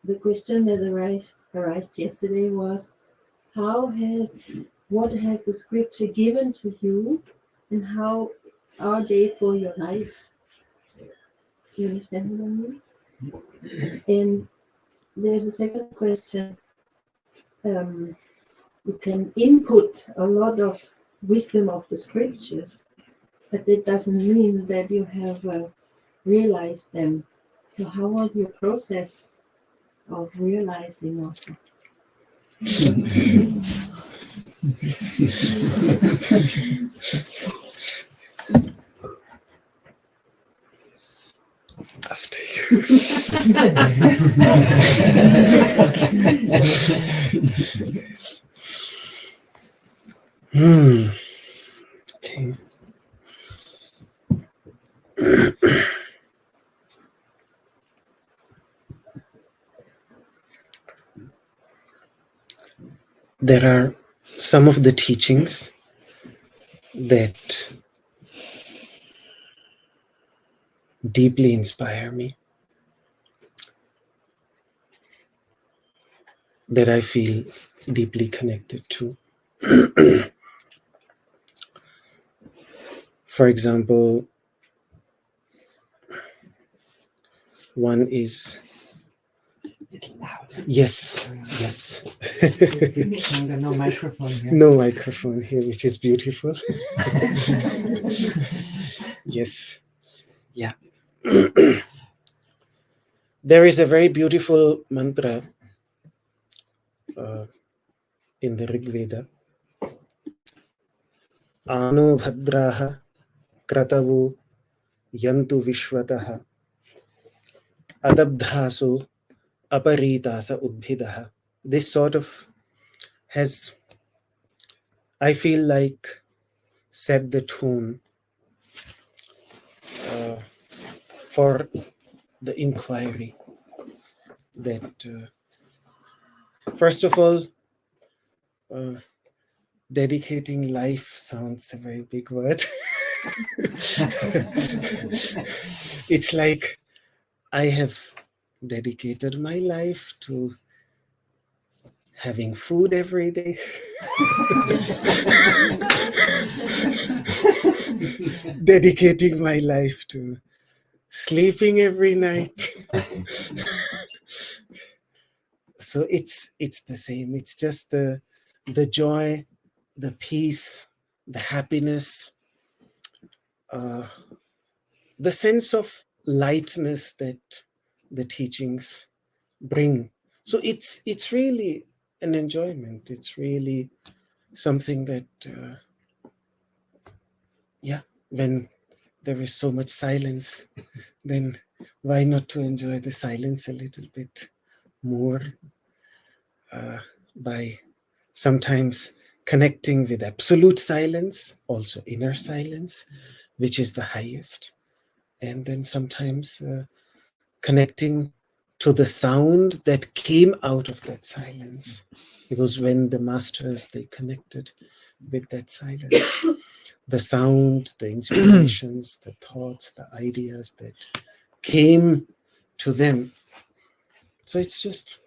the question that arose yesterday was, what has the scripture given to you, and how are they for your life? You understand what I mean? And there's a second question. You can input a lot of wisdom of the scriptures, but it doesn't mean that you have realized them. So how was your process of realizing also? After you. Okay. There are some of the teachings that deeply inspire me, that I feel deeply connected to. For example, one is yes. No microphone here. No microphone here, which is beautiful. Yes. Yeah. There is a very beautiful mantra in the Rig Veda. Ano bhadraha kratavu yantu vishwataha adabdhaso aparitasa udbhidaha. This sort of has, I feel like, set the tone for the inquiry that, first of all, dedicating life sounds a very big word. It's like I have dedicated my life to having food every day, dedicating my life to sleeping every night. So it's the same. It's just the joy, the peace, the happiness, the sense of lightness that the teachings bring. So it's really an enjoyment. It's really something that, when there is so much silence, then why not to enjoy the silence a little bit more by sometimes connecting with absolute silence, also inner silence, which is the highest. And then sometimes connecting to the sound that came out of that silence. Because when the masters, they connected with that silence, the sound, the inspirations, the thoughts, the ideas that came to them. So it's just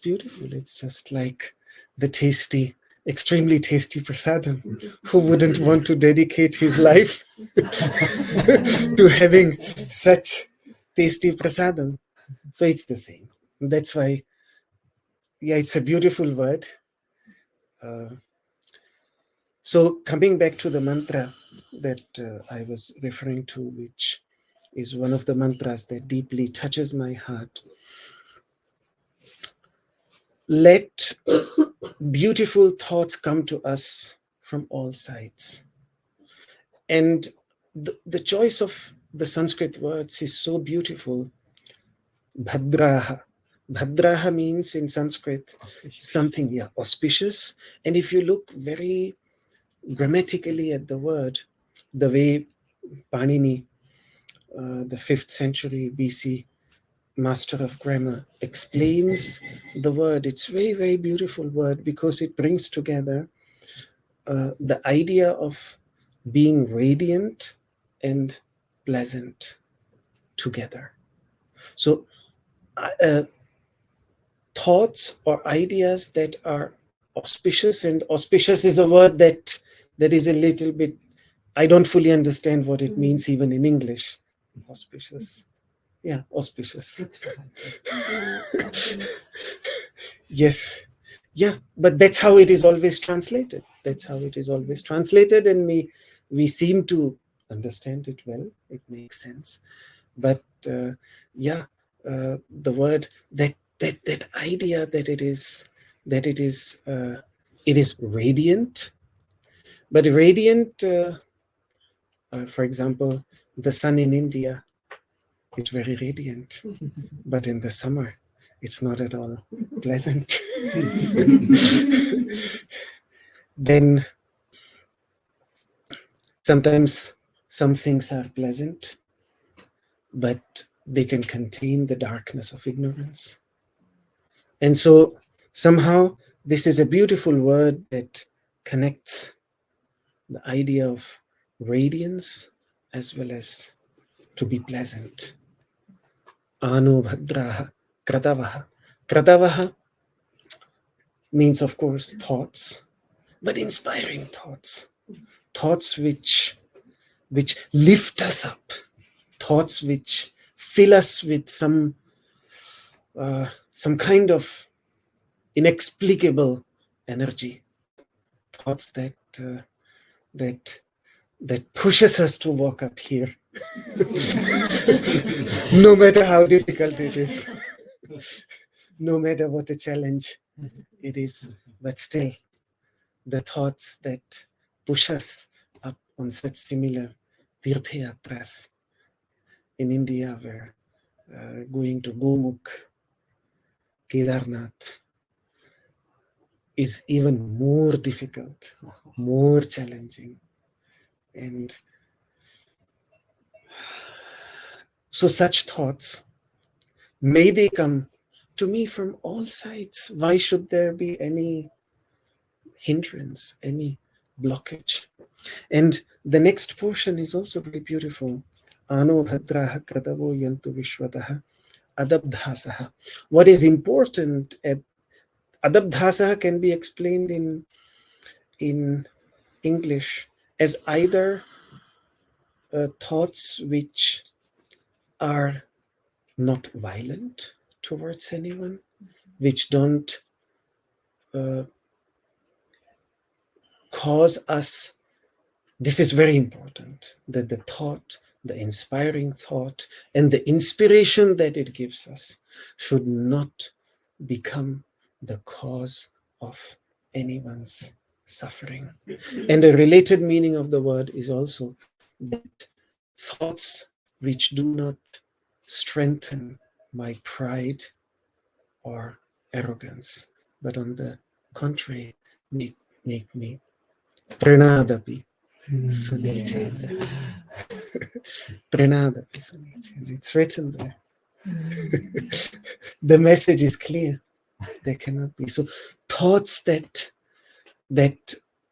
beautiful. It's just like the tasty, extremely tasty prasadam. Who wouldn't want to dedicate his life to having such tasty prasadam? So it's the same. That's why, it's a beautiful word. So coming back to the mantra that I was referring to, which is one of the mantras that deeply touches my heart. Let beautiful thoughts come to us from all sides. And the choice of the Sanskrit words is so beautiful. Bhadraha. Bhadraha means in Sanskrit something, auspicious. And if you look very grammatically at the word, the way Panini, the 5th century BC master of grammar, explains the word, it's a very, very beautiful word, because it brings together the idea of being radiant and pleasant together. So thoughts or ideas that are auspicious, and auspicious is a word that is a little bit, I don't fully understand what it means even in English. Auspicious. Yeah, auspicious. Yes. Yeah, but that's how it is always translated. That's how it is always translated, and we seem to understand it well. It makes sense. But yeah, the word, that idea that it is radiant, but radiant. For example, the sun in India is very radiant, but in the summer, it's not at all pleasant. Then sometimes some things are pleasant, but they can contain the darkness of ignorance. And so somehow this is a beautiful word that connects the idea of radiance as well as to be pleasant. Anu bhadraha kratavaha. Kratavaha means, of course, thoughts, but inspiring thoughts. Thoughts which lift us up. Thoughts which fill us with some kind of inexplicable energy. Thoughts that pushes us to walk up here, no matter how difficult it is, no matter what a challenge it is, but still the thoughts that push us up on such similar tirthayatras. In India, we're going to Gomukh, Kedarnath is even more difficult, more challenging. And so such thoughts, may they come to me from all sides. Why should there be any hindrance, any blockage? And the next portion is also very beautiful. Ano bhadraha kratavo yantu vishwataha adabdhasaha. What is important at adabdhasaha can be explained in English as either thoughts which are not violent towards anyone, which don't cause us. This is very important, that the thought, the inspiring thought, and the inspiration that it gives us should not become the cause of anyone's suffering. And a related meaning of the word is also that thoughts which do not strengthen my pride or arrogance, but on the contrary, make me pranadapi sunicena. Pranadapi sunicena. It's written there. The message is clear. There cannot be. So thoughts that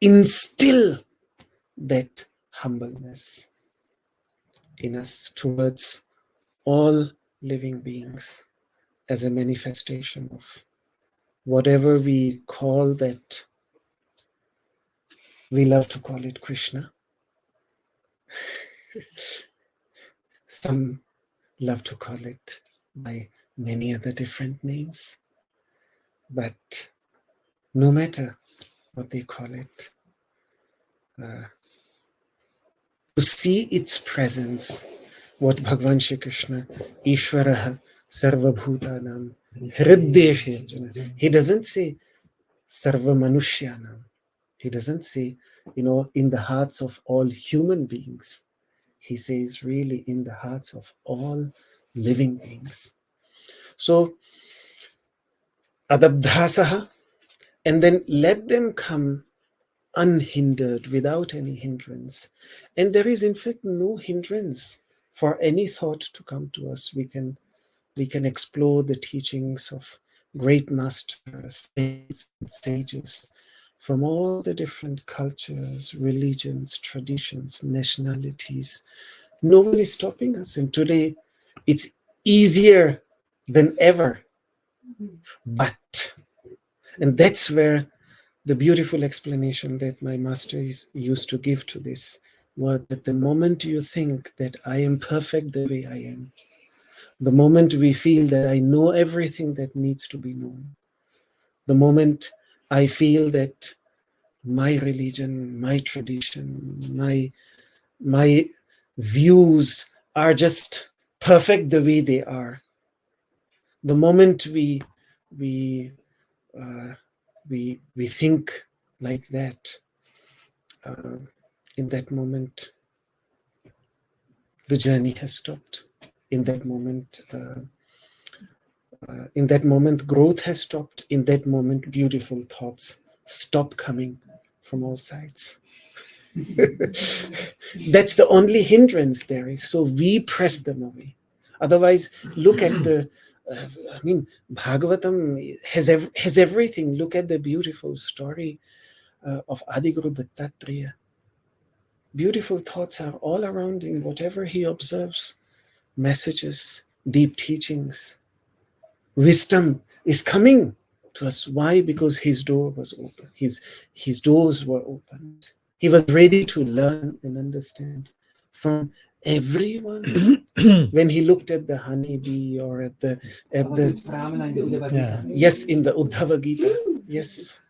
instill that humbleness in us towards all living beings as a manifestation of whatever we call that. We love to call it Krishna. Some love to call it by many other different names. But no matter what they call it, to see its presence, what Bhagavan Shri Krishna, Ishvaraha Sarva Bhutanam Hriddeshe Arjuna. He doesn't say Sarva Manushyanam. He doesn't say, in the hearts of all human beings. He says really in the hearts of all living beings. So, adabdhasaha, and then let them come unhindered, without any hindrance. And there is in fact no hindrance for any thought to come to us. We can explore the teachings of great masters, saints, and sages from all the different cultures, religions, traditions, nationalities. No one is stopping us. And today it's easier than ever But, and that's where the beautiful explanation that my master used to give to this was that the moment you think that I am perfect the way I am, the moment we feel that I know everything that needs to be known, the moment I feel that my religion, my tradition, my views are just perfect the way they are, the moment we think like that, in that moment, the journey has stopped. In that moment, growth has stopped. In that moment, beautiful thoughts stop coming from all sides. That's the only hindrance there is. So we press them away. Otherwise, look at the, Bhagavatam has everything. Look at the beautiful story of Adiguru Dattatreya. Beautiful thoughts are all around him, whatever he observes. Messages, deep teachings, wisdom is coming to us. Why? Because his door was open. His doors were opened. He was ready to learn and understand from everyone. When he looked at the honeybee or at the yes, in the Uddhava Gita, yes.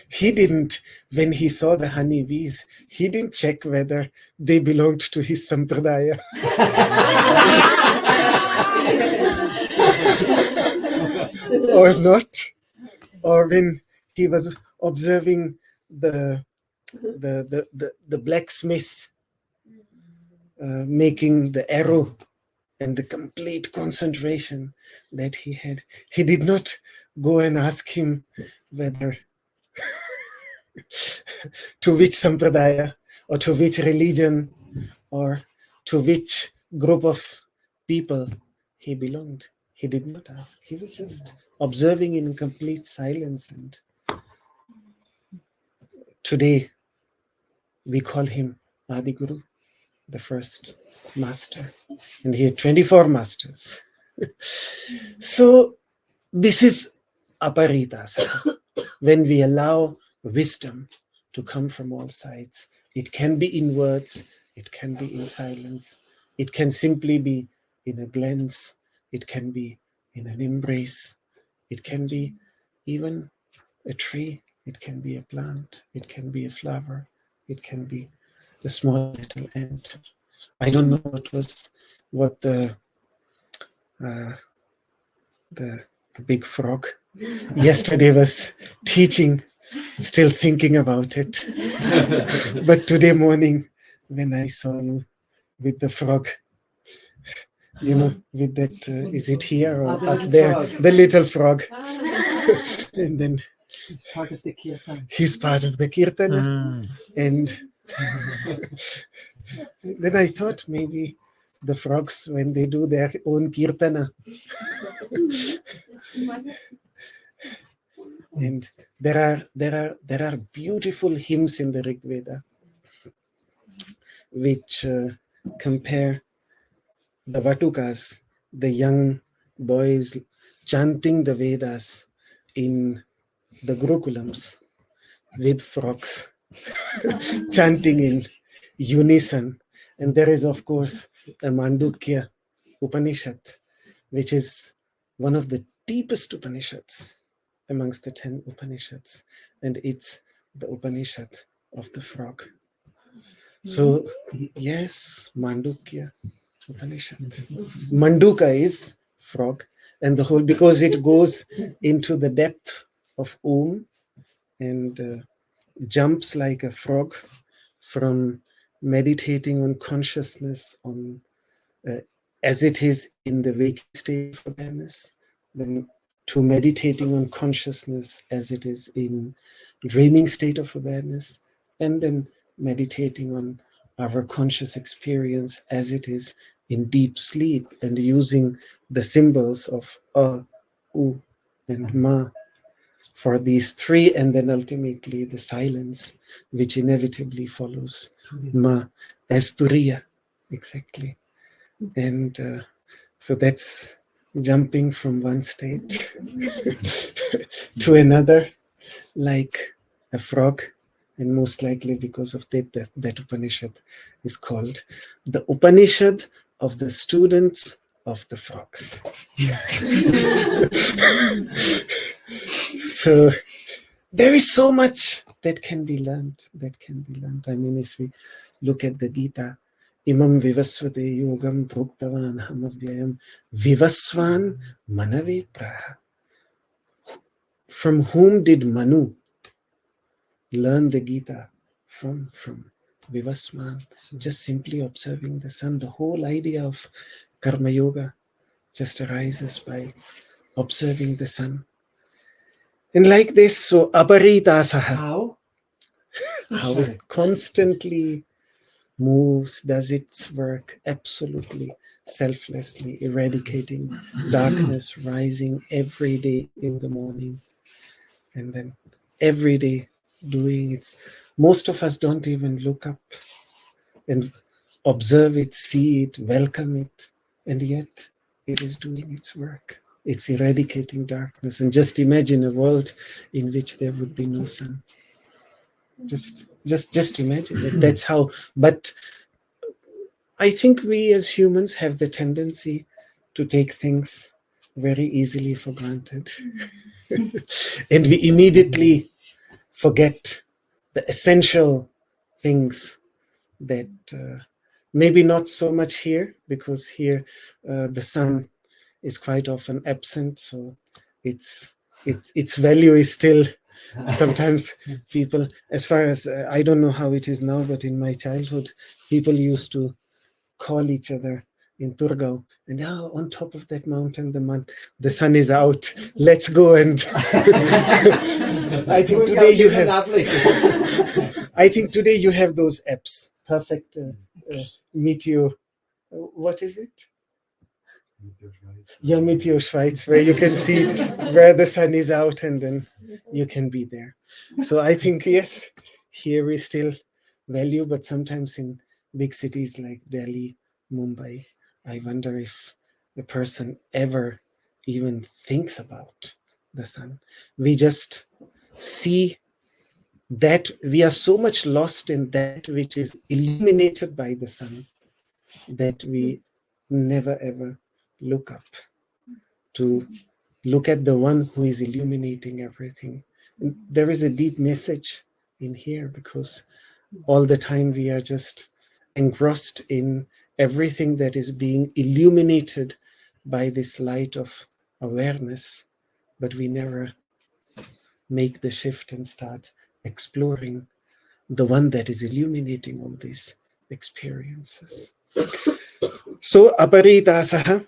He didn't, when he saw the honeybees, he didn't check whether they belonged to his sampradaya. Or not. Or when he was observing the blacksmith making the arrow, and the complete concentration that he had, he did not go and ask him whether to which sampradaya or to which religion or to which group of people he belonged. He did not ask. He was just observing in complete silence. And today we call him Adiguru, the first master. And he had 24 masters. So this is aparidasa. When we allow wisdom to come from all sides, it can be in words, it can be in silence, it can simply be in a glance, it can be in an embrace, it can be even a tree, it can be a plant, it can be a flower, it can be a small little ant. I don't know what the big frog yesterday was teaching, still thinking about it. But today morning, when I saw you with the frog, with that, is it here or up there? Frog. The little frog. And then he's part of the kirtana. And then I thought maybe the frogs, when they do their own kirtana, and there are beautiful hymns in the Rig Veda which compare the Vatukas, the young boys chanting the Vedas in the Gurukulams with frogs chanting in unison. And there is, of course, a Mandukya Upanishad, which is one of the deepest Upanishads amongst the 10 Upanishads, and it's the Upanishad of the frog. So, yes, Mandukya Upanishad. Manduka is frog, and the whole, because it goes into the depth of Om and jumps like a frog from meditating on consciousness on as it is in the waking state of awareness, then to meditating on consciousness as it is in dreaming state of awareness, and then meditating on our conscious experience as it is in deep sleep, and using the symbols of A, U, and Ma for these three, and then ultimately the silence which inevitably follows Ma as Turiya, exactly. And So that's jumping from one state to another, like a frog. And most likely because of that Upanishad is called the Upanishad of the students of the frogs. So there is so much that can be learned. I mean, if we look at the Gita, Imam Vivasvate Yogam Proktavan Hamavyayam Vivasvan Manave Praha. From whom did Manu learn the Gita? From Vivasvan, just simply observing the sun. The whole idea of Karma Yoga just arises by observing the sun. And like this, so Aparitasaha, how it constantly moves, does its work absolutely selflessly, eradicating darkness, rising every day in the morning, and then every day doing its. Most of us don't even look up and observe it, see it, welcome it, and yet it is doing its work. It's eradicating darkness. And just imagine a world in which there would be no sun. Just imagine it. That's how. But I think we as humans have the tendency to take things very easily for granted. And we immediately forget the essential things that maybe not so much here, because here the sun is quite often absent, so its value is still sometimes people, as far as I don't know how it is now, but in my childhood people used to call each other in Turgau, and now on top of that mountain the sun is out, let's go. And I think today you have I think today you have those apps, perfect meteor, what is it? Yeah, Meteor Schweiz, where you can see where the sun is out and then you can be there. So I think, yes, here we still value, but sometimes in big cities like Delhi, Mumbai, I wonder if a person ever even thinks about the sun. We just see that we are so much lost in that which is illuminated by the sun that we never ever look up to look at the one who is illuminating everything. And there is a deep message in here, because all the time we are just engrossed in everything that is being illuminated by this light of awareness, but we never make the shift and start exploring the one that is illuminating all these experiences. So aparitasaha,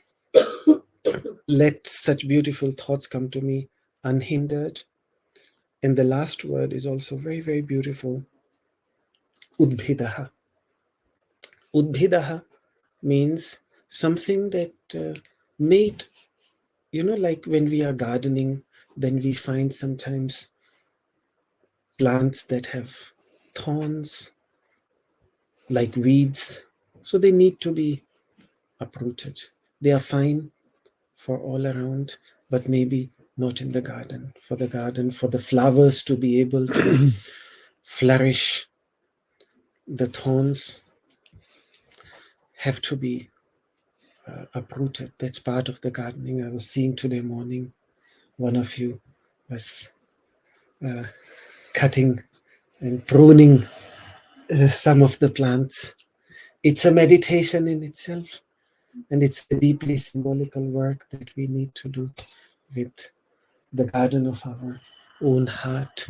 let such beautiful thoughts come to me unhindered. And the last word is also very, very beautiful. Udbhidaha. Udbhidaha means something that made, like when we are gardening, then we find sometimes plants that have thorns, like weeds. So they need to be uprooted. They are fine for all around, but maybe not in the garden. For the garden, for the flowers to be able to flourish, the thorns have to be uprooted. That's part of the gardening. I was seeing today morning, one of you was cutting and pruning some of the plants. It's a meditation in itself, and it's a deeply symbolical work that we need to do with the garden of our own heart.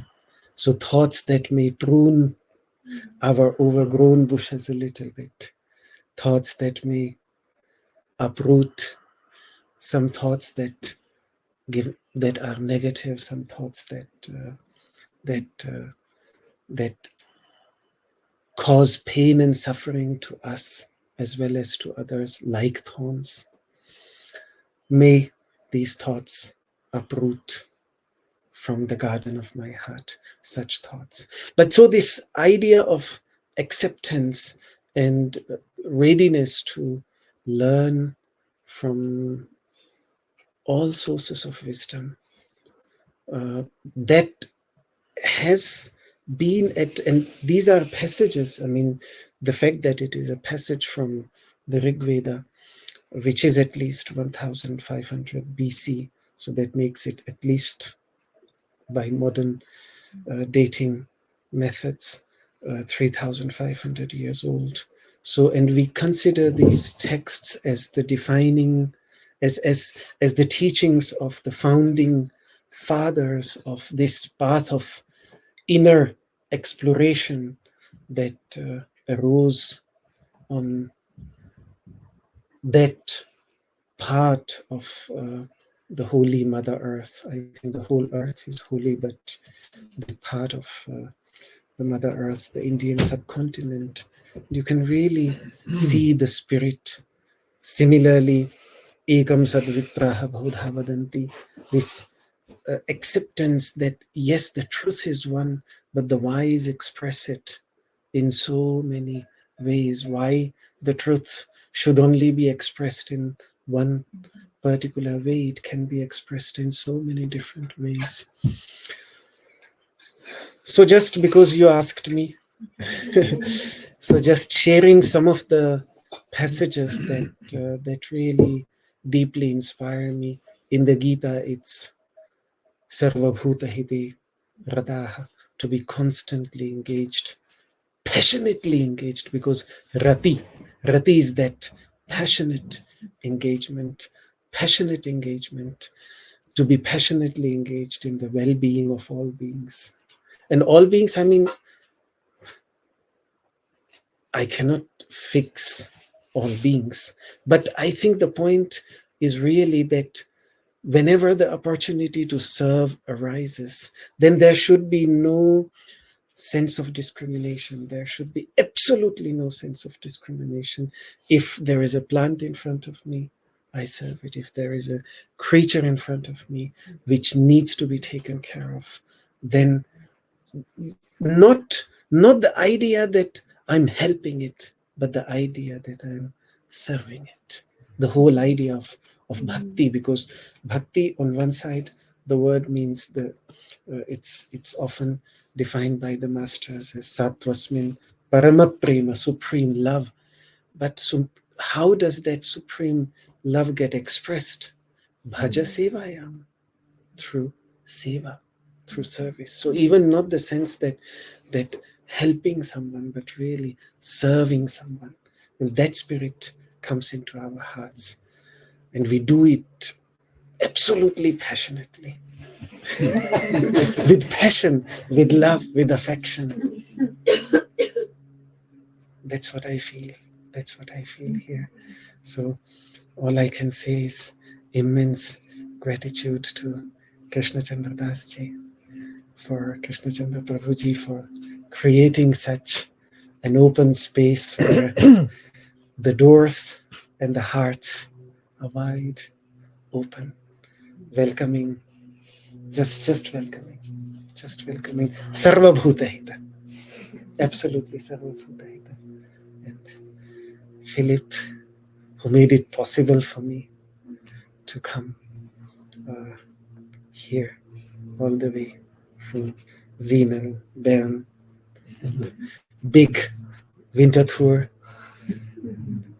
So thoughts that may prune our overgrown bushes a little bit, thoughts that may uproot some thoughts that are negative, some thoughts that cause pain and suffering to us as well as to others, like thorns. May these thoughts uproot from the garden of my heart, such thoughts. But so this idea of acceptance and readiness to learn from all sources of wisdom that has been at, and these are passages, I mean, the fact that it is a passage from the Rig Veda, which is at least 1500 BC, so that makes it at least by modern dating methods 3500 years old. So, and we consider these texts as the defining, as the teachings of the founding fathers of this path of inner exploration that arose on that part of the holy Mother Earth. I think the whole earth is holy, but the part of the Mother Earth, the Indian subcontinent, you can really see the spirit. Similarly, ekam sadvipraha bhaudha vadanti, this acceptance that yes, the truth is one, but the wise express it in so many ways. Why the truth should only be expressed in one particular way? It can be expressed in so many different ways. So just because you asked me, so just sharing some of the passages that that really deeply inspire me. In the Gita, it's Sarva Bhuta Hite Rataha, to be constantly engaged, passionately engaged, because Rati is that passionate engagement, to be passionately engaged in the well-being of all beings. And all beings, I mean, I cannot fix all beings, but I think the point is really that whenever the opportunity to serve arises, then there should be no sense of discrimination. There should be absolutely no sense of discrimination. If there is a plant in front of me, I serve it. If there is a creature in front of me which needs to be taken care of, then not the idea that I'm helping it, but the idea that I'm serving it. The whole idea of bhakti, because bhakti on one side, the word means it's often defined by the masters as sattvasmin parama prema, supreme love. But how does that supreme love get expressed? Bhaja sevayam, through seva, through service. So even not the sense that helping someone, but really serving someone. And that spirit comes into our hearts, and we do it absolutely passionately. With passion, with love, with affection. That's what I feel. That's what I feel here. So all I can say is immense gratitude to Krishna Chandra Das Ji, for Krishna Chandra Prabhu Ji, for creating such an open space where the doors and the hearts are wide open, welcoming, just welcoming, Sarva Bhuta Hita, absolutely Sarva Bhuta Hita. And Philip, who made it possible for me to come here all the way from Zinal, Bern, and big winter tour,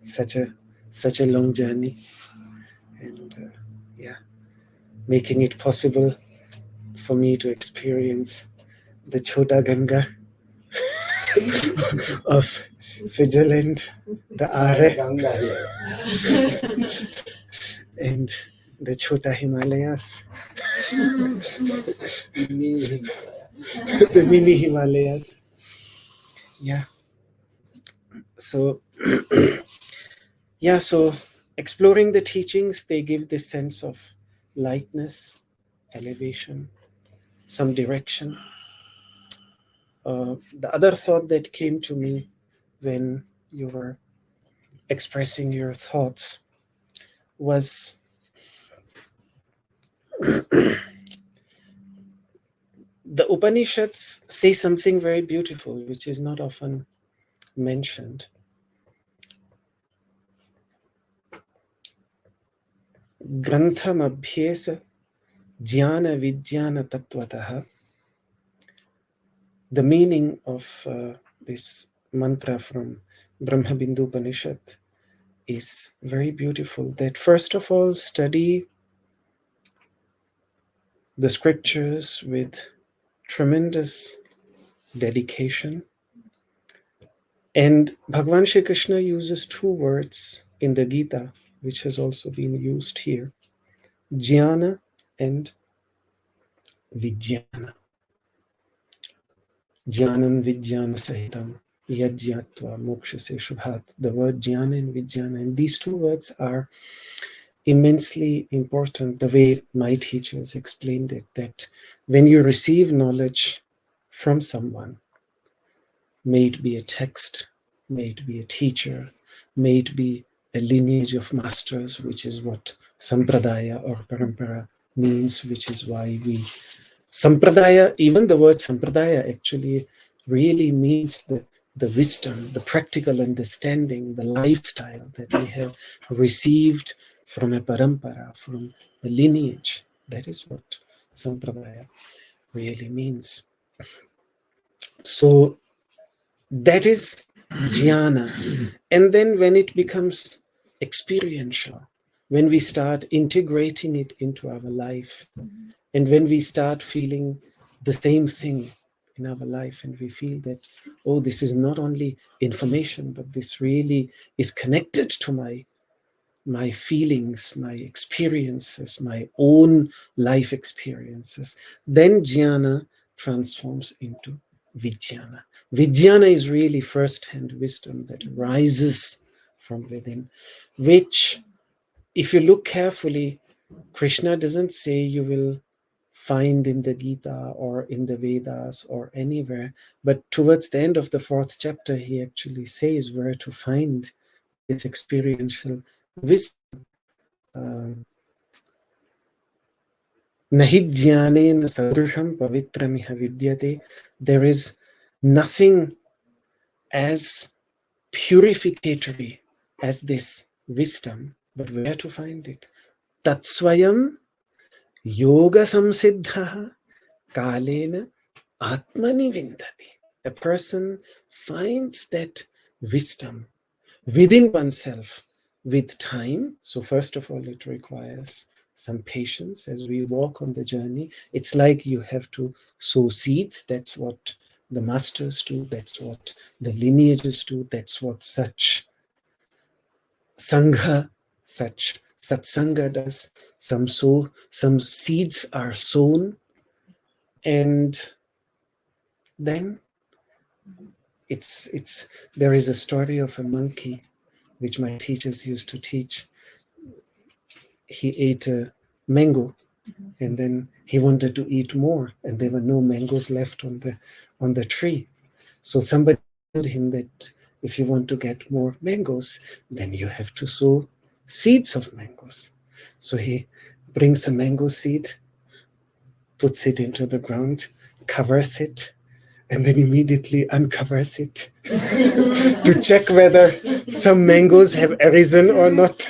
such a long journey, and making it possible for me to experience the Chota Ganga of Switzerland, the Aare, and the Chota Himalayas, the mini Himalayas. Yeah. So, so exploring the teachings, they give this sense of lightness, elevation, some direction. The other thought that came to me when you were expressing your thoughts was the Upanishads say something very beautiful, which is not often mentioned. Grantham Abhyesa Jnana Vijnana Tattvataha. The meaning of this mantra from Brahma Bindu Upanishad is very beautiful. That first of all, study the scriptures with tremendous dedication. And Bhagavan Shri Krishna uses two words in the Gita, which has also been used here: jnana and vijnana. Jnanam vijnana sahitam yajyatva mokshase shubhat. The word jnana and vijnana, and these two words are immensely important. The way my teachers explained it, that when you receive knowledge from someone, may it be a text, may it be a teacher, may it be a lineage of masters, which is what sampradaya or parampara means, which is why we sampradaya, even the word sampradaya actually really means the wisdom, the practical understanding, the lifestyle that we have received from a parampara, from a lineage. That is what sampradaya really means. So that is jnana. And then when it becomes experiential, when we start integrating it into our life, and when we start feeling the same thing in our life, and we feel that, oh, this is not only information, but this really is connected to my feelings, my experiences, my own life experiences, then jnana transforms into vijnana. Vijnana is really first-hand wisdom that rises from within, which, if you look carefully, Krishna doesn't say you will find in the Gita or in the Vedas or anywhere, but towards the end of the 4th chapter, he actually says where to find this experiential wisdom. Nahi jnanena sadrusham pavitramiha vidyate. There is nothing as purificatory as this wisdom, but where to find it? Tatsvayam yoga samsiddha kalena atmani vindati. A person finds that wisdom within oneself with time. So first of all, it requires some patience as we walk on the journey. It's like you have to sow seeds. That's what the masters do. That's what the lineages do. That's what such sangha, such satsanga does. Some seeds are sown, and then it's there is a story of a monkey which my teachers used to teach. He ate a mango, and then he wanted to eat more, and there were no mangoes left on the tree. So somebody told him that if you want to get more mangoes, then you have to sow seeds of mangoes. So he brings a mango seed, puts it into the ground, covers it, and then immediately uncovers it to check whether some mangoes have arisen or not.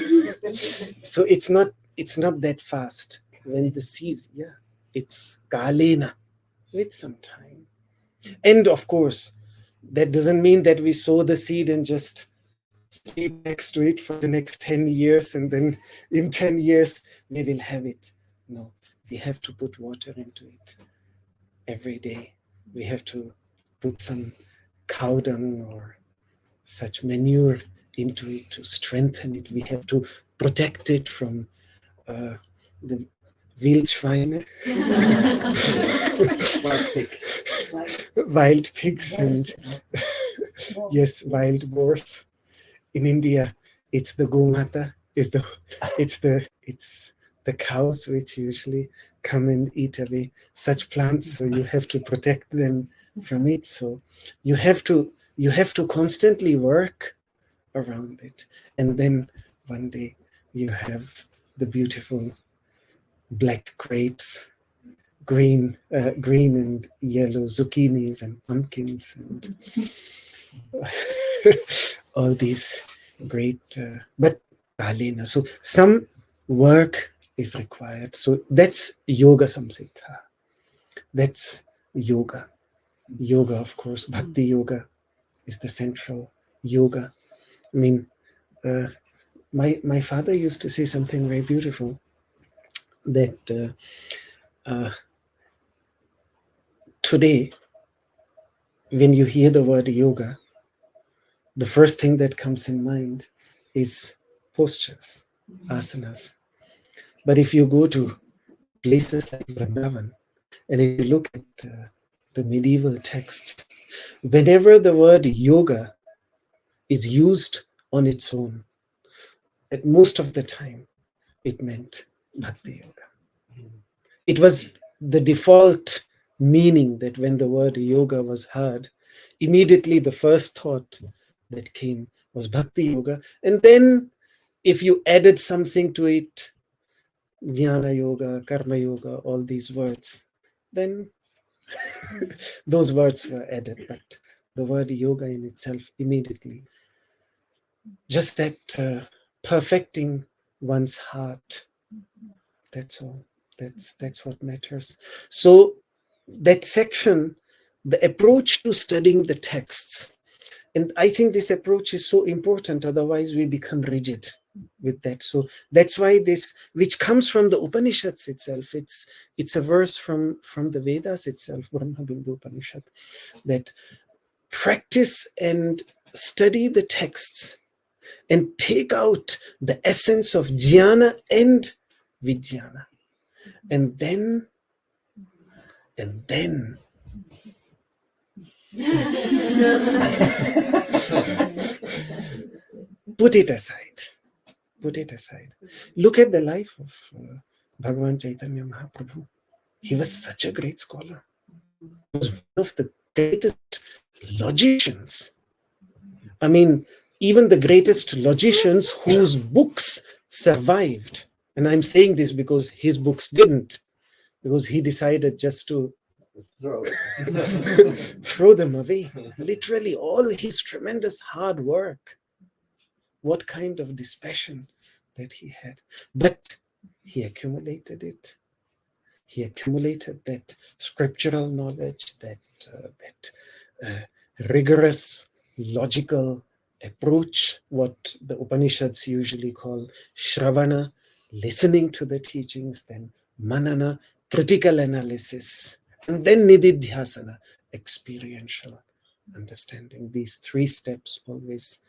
So it's not that fast. When the seeds, it's kalena, with some time. And of course, that doesn't mean that we sow the seed and just sleep next to it for the next 10 years, and then in 10 years we will have it. No, we have to put water into it every day. We have to put some cow dung or such manure into it to strengthen it. We have to protect it from the Wildschweine, wild pigs, and yes, wild boars. In India, it's the gomata, it's the cows which usually come and eat away such plants. So you have to protect them from it. So you have to constantly work around it, and then one day you have the beautiful black grapes, green and yellow zucchinis and pumpkins and all these great but kalena. So some work is required. So that's yoga samsiddha. That's yoga. Yoga, of course, bhakti yoga is the central yoga. I mean, my father used to say something very beautiful, that today, when you hear the word yoga, the first thing that comes in mind is postures, asanas. But if you go to places like Vrindavan, and if you look at the medieval texts, whenever the word yoga is used on its own, at most of the time, it meant bhakti yoga. It was the default meaning that when the word yoga was heard, immediately the first thought that came was bhakti yoga. And then if you added something to it, jnana yoga, karma yoga, all these words, then those words were added. But the word yoga in itself immediately, just that perfecting one's heart, that's all. That's what matters. So that section, the approach to studying the texts, and I think this approach is so important, otherwise we become rigid with that. So that's why this, which comes from the Upanishads itself, it's a verse from the Vedas itself, Brahma Bindu Upanishad, that practice and study the texts and take out the essence of jnana and vijnana, and then put it aside. Look at the life of Bhagavan Chaitanya Mahaprabhu. He was such a great scholar. He was one of the greatest logicians. I mean, even the greatest logicians whose books survived. And I'm saying this because his books didn't, because he decided just to throw them away. Literally, all his tremendous hard work. What kind of dispassion that he had. But he accumulated it. He accumulated that scriptural knowledge, that rigorous, logical approach, what the Upanishads usually call Shravana, listening to the teachings, then Manana, critical analysis, and then Nididhyasana, experiential understanding. These three steps always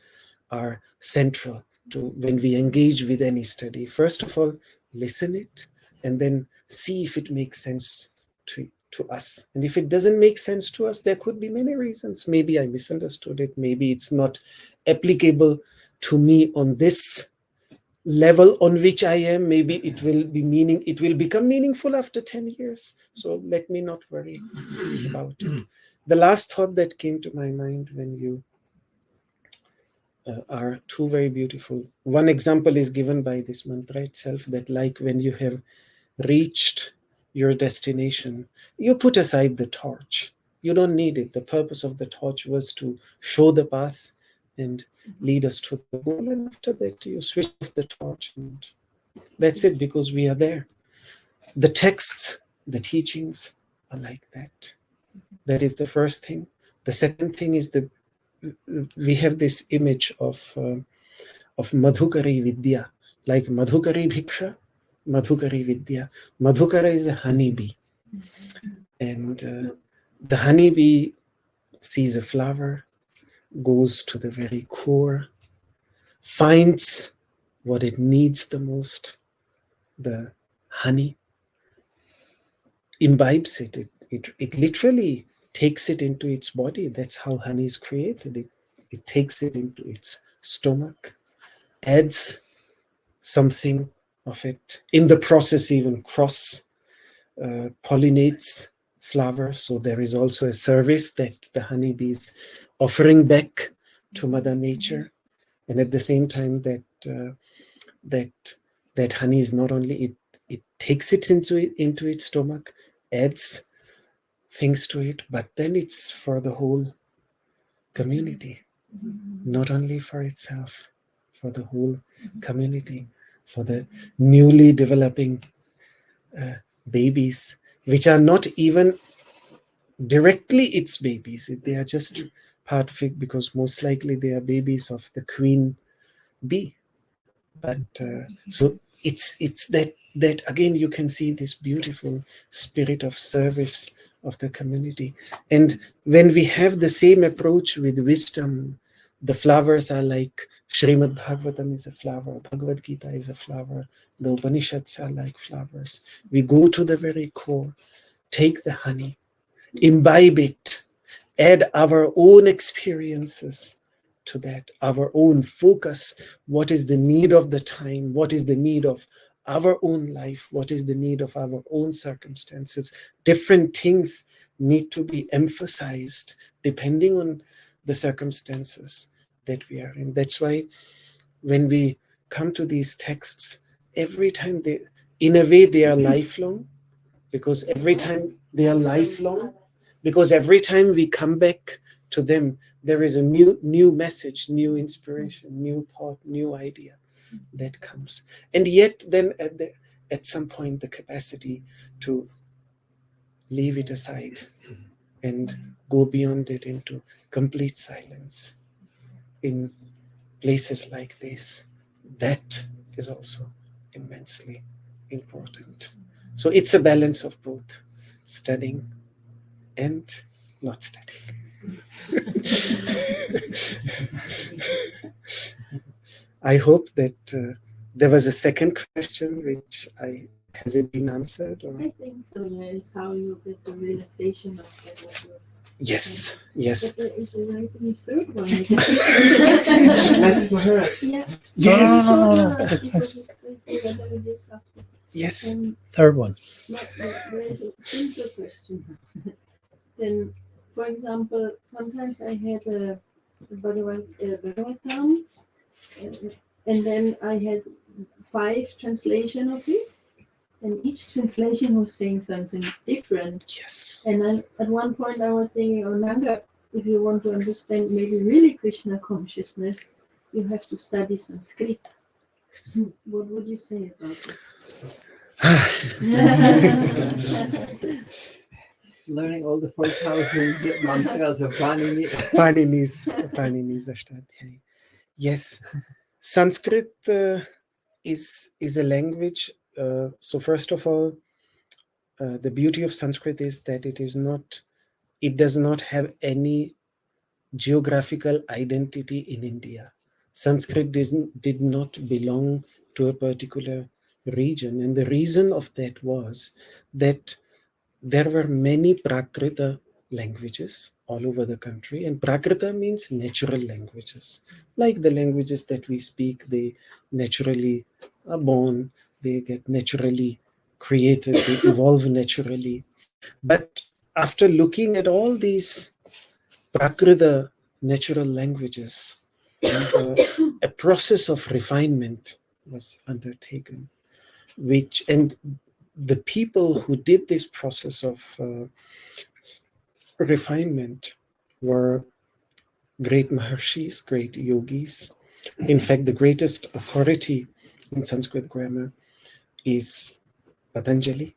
are central to when we engage with any study. First of all, listen it, and then see if it makes sense to us. And if it doesn't make sense to us, there could be many reasons. Maybe I misunderstood it. Maybe it's not applicable to me on this level on which I am. Maybe it will become meaningful after 10 years. So let me not worry about it. The last thought that came to my mind when you are two very beautiful. One example is given by this mantra itself, that like when you have reached your destination, you put aside the torch. You don't need it. The purpose of the torch was to show the path and lead us to the goal. And after that, you switch off the torch, and that's it, because we are there. The texts, the teachings are like that. That is the first thing. The second thing is we have this image of Madhukari Vidya, like Madhukari Bhiksha, Madhukari Vidya. Madhukara is a honeybee, and the honeybee sees a flower, goes to the very core, finds what it needs the most, the honey, imbibes it. It literally takes it into its body. That's how honey is created. It takes it into its stomach, adds something of it. In the process, even cross pollinates flowers. So there is also a service that the honeybee is offering back to Mother Nature. And at the same time, that honey is not only it takes it into its stomach, adds things to it, but then it's for the whole community, not only for itself, for the whole community. for the newly developing babies, which are not even directly its babies. They are just part of it, because most likely they are babies of the queen bee. But so it's that again you can see this beautiful spirit of service of the community. And when we have the same approach with wisdom, the flowers are like Srimad Bhagavatam is a flower, Bhagavad Gita is a flower, the Upanishads are like flowers. We go to the very core, take the honey, imbibe it, add our own experiences to that, our own focus. What is the need of the time? What is the need of our own life? What is the need of our own circumstances? Different things need to be emphasized depending on the circumstances that we are in. That's why when we come to these texts, every time they, in a way, they are lifelong, because every time they are lifelong, because every time we come back to them, there is a new message, new inspiration, new thought, new idea that comes. And yet then at some point the capacity to leave it aside and go beyond it into complete silence in places like this, that is also immensely important. So it's a balance of both studying and not studying. I hope that there was a second question, which has it been answered? Or? I think so, yeah. It's how you get the realization of that. Yes. But is there a third one? That's for her. Yeah. Yes. Yes. Third one. There is a simple question. Then, for example, sometimes I had a Bhagavatam, and then I had 5 translations of it, and each translation was saying something different. Yes. And at one point I was thinking, Ananda, if you want to understand maybe really Krishna consciousness, you have to study Sanskrit. What would you say about this? Learning all the 4,000 mantras of Panini. Panini's Ashtadhyayi. Yes, Sanskrit is a language. So first of all, the beauty of Sanskrit is that it does not have any geographical identity in India. Sanskrit did not belong to a particular region, and the reason of that was that there were many Prakrita languages all over the country, and Prakrita means natural languages, like the languages that we speak. They naturally are born, they get naturally created, they evolve naturally. But after looking at all these Prakrita natural languages, a process of refinement was undertaken, and the people who did this process of refinement were great maharshis, great yogis. In fact, the greatest authority in Sanskrit grammar is Patanjali,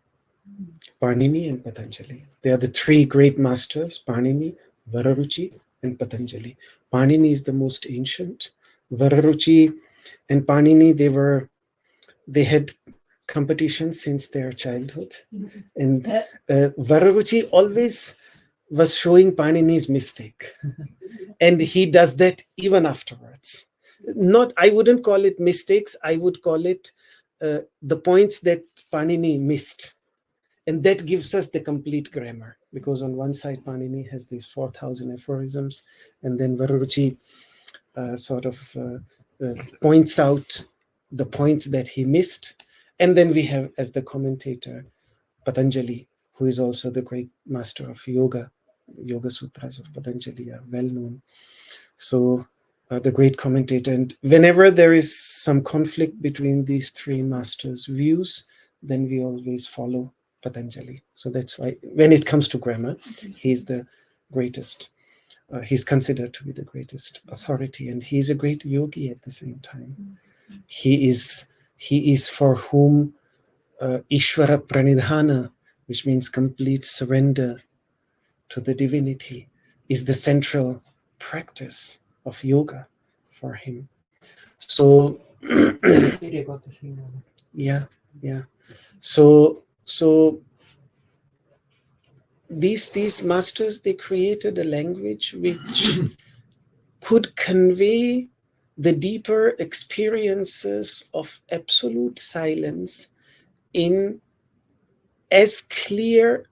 Panini and Patanjali. They are the 3 great masters, Panini, Vararuchi and Patanjali. Panini is the most ancient. Vararuchi and Panini, they had competition since their childhood, and Vararuchi always was showing Panini's mistake, and he does that even afterwards. I wouldn't call it mistakes, I would call it the points that Panini missed, and that gives us the complete grammar, because on one side Panini has these 4,000 aphorisms, and then Vararuchi points out the points that he missed. And then we have, as the commentator, Patanjali, who is also the great master of yoga. Yoga Sutras of Patanjali are well known. So the great commentator. And whenever there is some conflict between these 3 masters' views, then we always follow Patanjali. So that's why when it comes to grammar, he's the greatest. He's considered to be the greatest authority, and he's a great yogi at the same time. He is He is for whom Ishvara Pranidhana, which means complete surrender to the divinity, is the central practice of yoga for him. So They got the same one. yeah. So these masters, they created a language which could convey the deeper experiences of absolute silence in as clear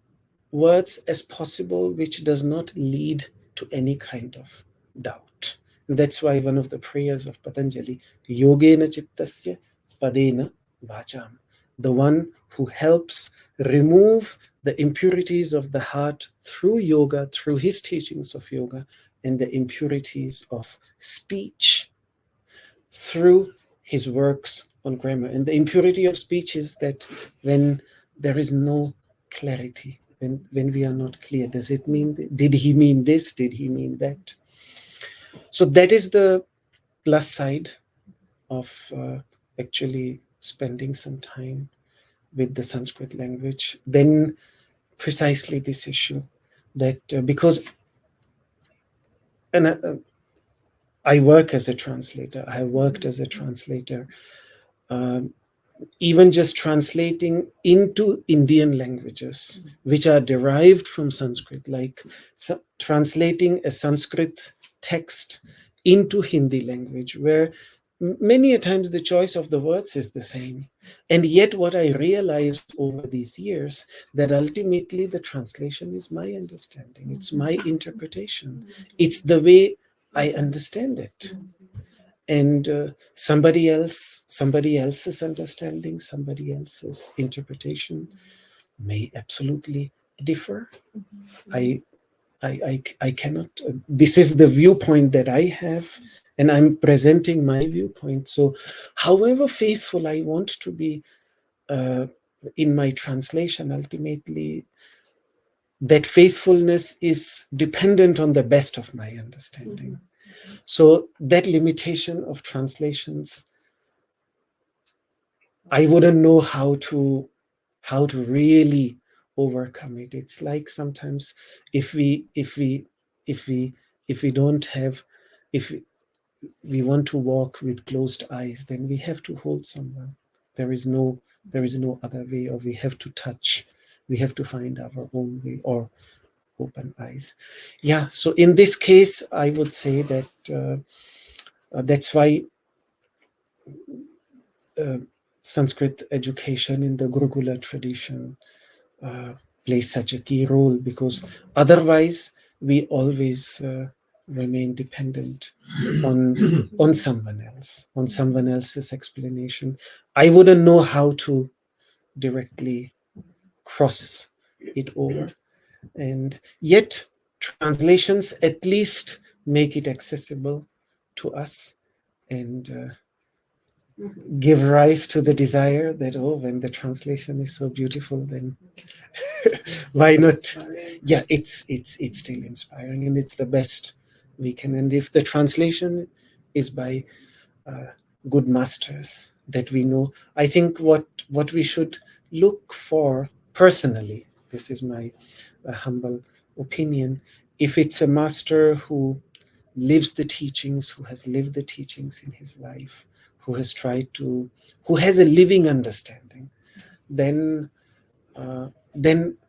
words as possible, which does not lead to any kind of doubt. And that's why one of the prayers of Patanjali, Yogena Chittasya Padena Vacham, the one who helps remove the impurities of the heart through yoga, through his teachings of yoga, and the impurities of speech through his works on grammar. And the impurity of speech is that when there is no clarity, when we are not clear, does it mean, did he mean this, did he mean that? So that is the plus side of actually spending some time with the Sanskrit language. Then precisely this issue that because I work as a translator, I worked as a translator, even just translating into Indian languages, which are derived from Sanskrit, like translating a Sanskrit text into Hindi language, where many a times the choice of the words is the same. And yet what I realized over these years, that ultimately the translation is my understanding. It's my interpretation. It's the way I understand it. And somebody else's understanding, somebody else's interpretation may absolutely differ. I cannot. This is the viewpoint that I have, and I'm presenting my viewpoint. So, however faithful I want to be in my translation, ultimately, that faithfulness is dependent on the best of my understanding. So that limitation of translations, I wouldn't know how to really overcome it. It's like sometimes if we don't have, if we want to walk with closed eyes, then we have to hold someone. There is no other way, or we have to touch. We have to find our own way, or open eyes. Yeah. So in this case, I would say that that's why Sanskrit education in the Gurukula tradition plays such a key role, because otherwise we always remain dependent on someone else, on someone else's explanation. I wouldn't know how to directly cross it over. And yet translations at least make it accessible to us, and give rise to the desire that, oh, when the translation is so beautiful, then why not? Yeah, it's still inspiring, and it's the best we can. And if the translation is by good masters that we know, I think what we should look for personally, this is my humble opinion, if it's a master who lives the teachings, who has lived the teachings in his life, who has a living understanding, then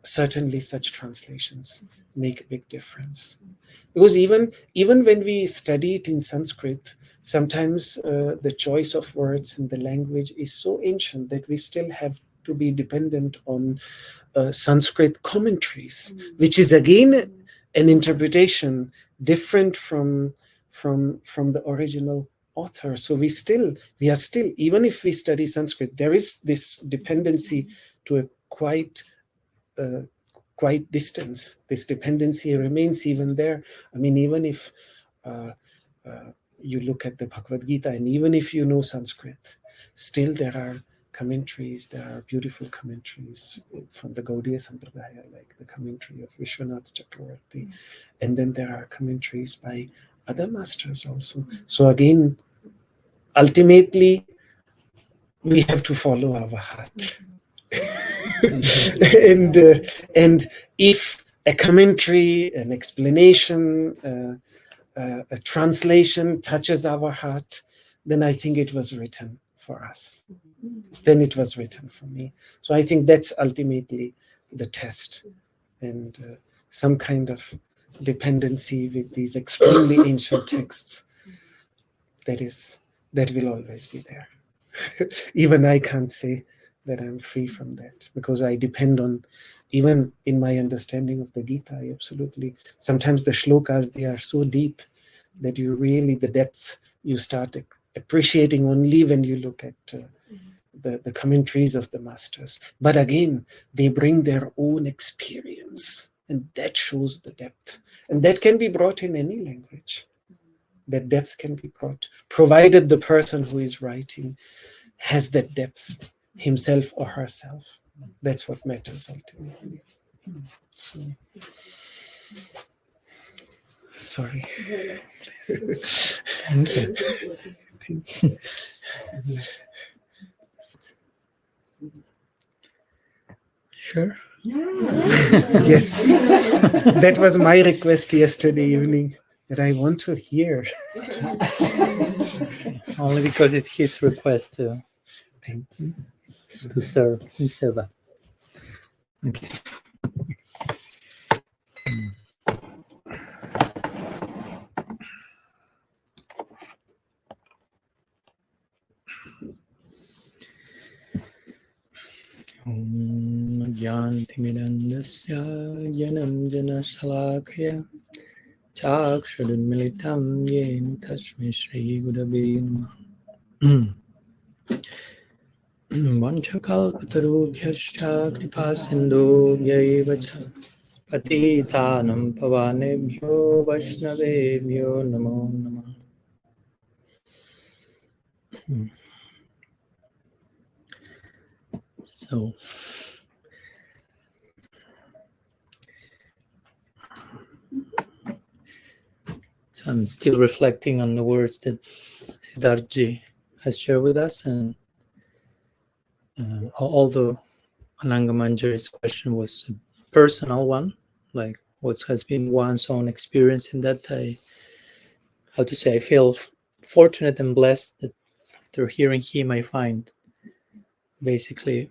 certainly such translations make a big difference. Because even when we study it in Sanskrit, sometimes the choice of words in the language is so ancient that we still have to be dependent on Sanskrit commentaries, which is again an interpretation different from the original author. So we are still, even if we study Sanskrit, there is this dependency to a quite distance. This dependency remains even there. I mean, even if you look at the Bhagavad Gita, and even if you know Sanskrit, still there are commentaries, there are beautiful commentaries from the Gaudiya Sampradaya, like the commentary of Vishwanath Chakravarti, and then there are commentaries by other masters also. So again, ultimately, we have to follow our heart. And if a commentary, an explanation, a translation touches our heart, then I think it was written for us. Then it was written for me. So I think that's ultimately the test. And some kind of dependency with these extremely ancient texts, that will always be there. Even I can't say that I'm free from that, because I depend on, even in my understanding of the Gita, I absolutely, sometimes the shlokas, they are so deep that you really, the depth, you start appreciating only when you look at the commentaries of the masters. But again, they bring their own experience, and that shows the depth. And that can be brought in any language. That depth can be brought, provided the person who is writing has that depth himself or herself. That's what matters ultimately. So, sorry. Thank you. Sure. Yes, that was my request yesterday evening, that I want to hear. Only because it's his request to serve in seva. Okay. Om Jnantimirandasya Jananjana Shalakaya Chakshurunmilitam Yen Tasmai Shri Gurave Namaha. Vanchakalpatarubhyascha kripasindubhya cha patitanam pavanebhyo vaishnavebhyo namo namah. So I'm still reflecting on the words that Siddhartha has shared with us, and although Ananga Manjari's question was a personal one, like what has been one's own experience in that, I feel fortunate and blessed that through hearing him I find basically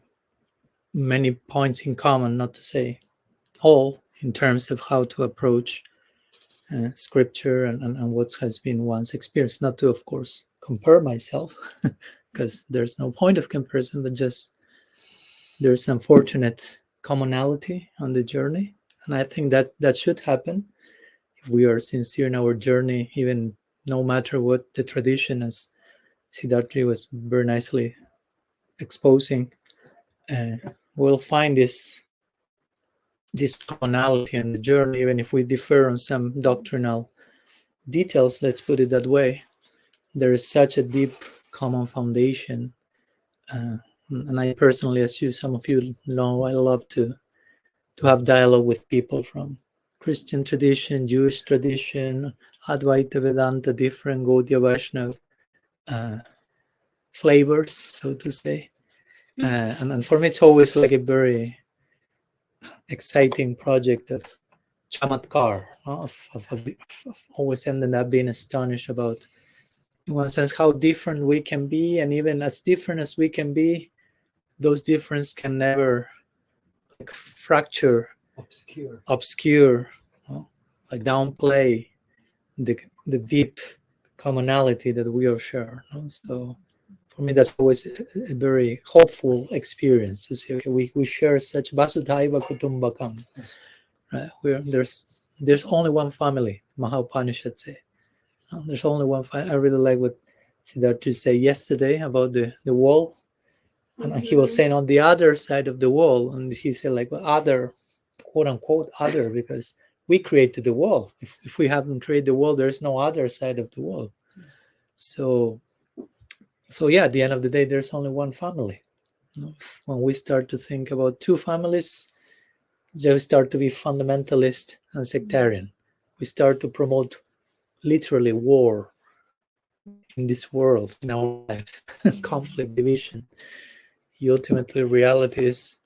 many points in common, not to say all, in terms of how to approach scripture and what has been one's experience. Not to, of course, compare myself, because there's no point of comparison, but just there's some fortunate commonality on the journey. And I think that should happen if we are sincere in our journey, even no matter what the tradition, as Siddhartha was very nicely exposing, we'll find this commonality in the journey, even if we differ on some doctrinal details, let's put it that way. There is such a deep common foundation. And I personally, as some of you know, I love to have dialogue with people from Christian tradition, Jewish tradition, Advaita Vedanta, different Gaudiya Vaishnava flavors, so to say. And for me, it's always like a very exciting project of chamatkar, of always ending up being astonished about, in one sense, how different we can be, and even as different as we can be, those differences can never fracture, obscure, like downplay the deep commonality that we all share. So for me, that's always a very hopeful experience to see, okay, we share such Vasudhaiva Kutumbakam. Right? There's only one family, Mahapanishad say. There's only one family. I really like what Siddhartha said yesterday about the wall. And he was saying on the other side of the wall, and he said, like, well, other, quote unquote, other, because we created the wall. If we haven't created the wall, there's no other side of the wall. So yeah, at the end of the day, there's only one family. When we start to think about two families, we start to be fundamentalist and sectarian. We start to promote literally war in this world, in our lives, conflict, division. Ultimately, reality is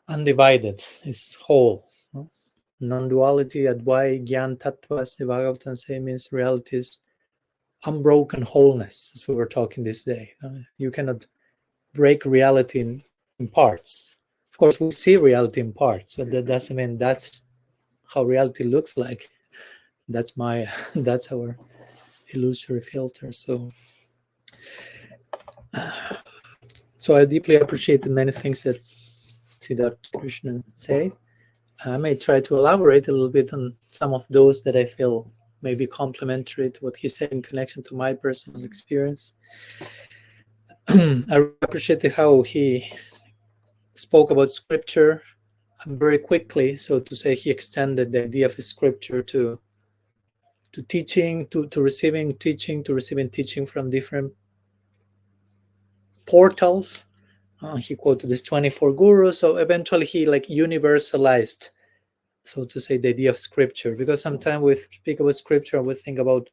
undivided, is whole. No? Non-duality, Advai, Gyan, Tattva, as the Bhagavatam say, means reality is unbroken wholeness, as we were talking this day. You cannot break reality in parts. Of course, we see reality in parts, but that doesn't mean that's how reality looks like. That's that's our illusory filter. So I deeply appreciate the many things that Siddharth Krishna said. I may try to elaborate a little bit on some of those that I feel may be complementary to what he said in connection to my personal experience. I appreciated how he spoke about scripture very quickly. So to say, he extended the idea of scripture to teaching, to receiving teaching, to receiving teaching from different portals. He quoted this 24 gurus. So eventually he like universalized, so to say, the idea of scripture, because sometimes we speak about scripture, we think about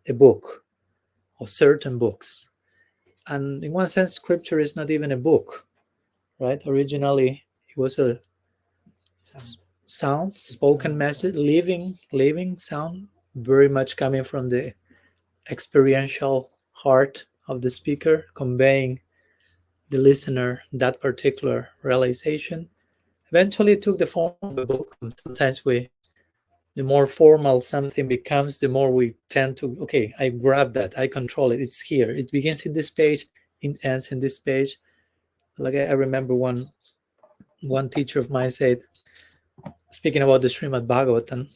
a book or certain books. And in one sense, scripture is not even a book, right? Originally, it was a sound, spoken message, living sound, very much coming from the experiential heart of the speaker, conveying the listener that particular realization. Eventually it took the form of a book. Sometimes the more formal something becomes, the more we tend to, okay, I grab that, I control it, it's here. It begins in this page, it ends in this page. Like I remember one teacher of mine said, speaking about the Srimad Bhagavatam,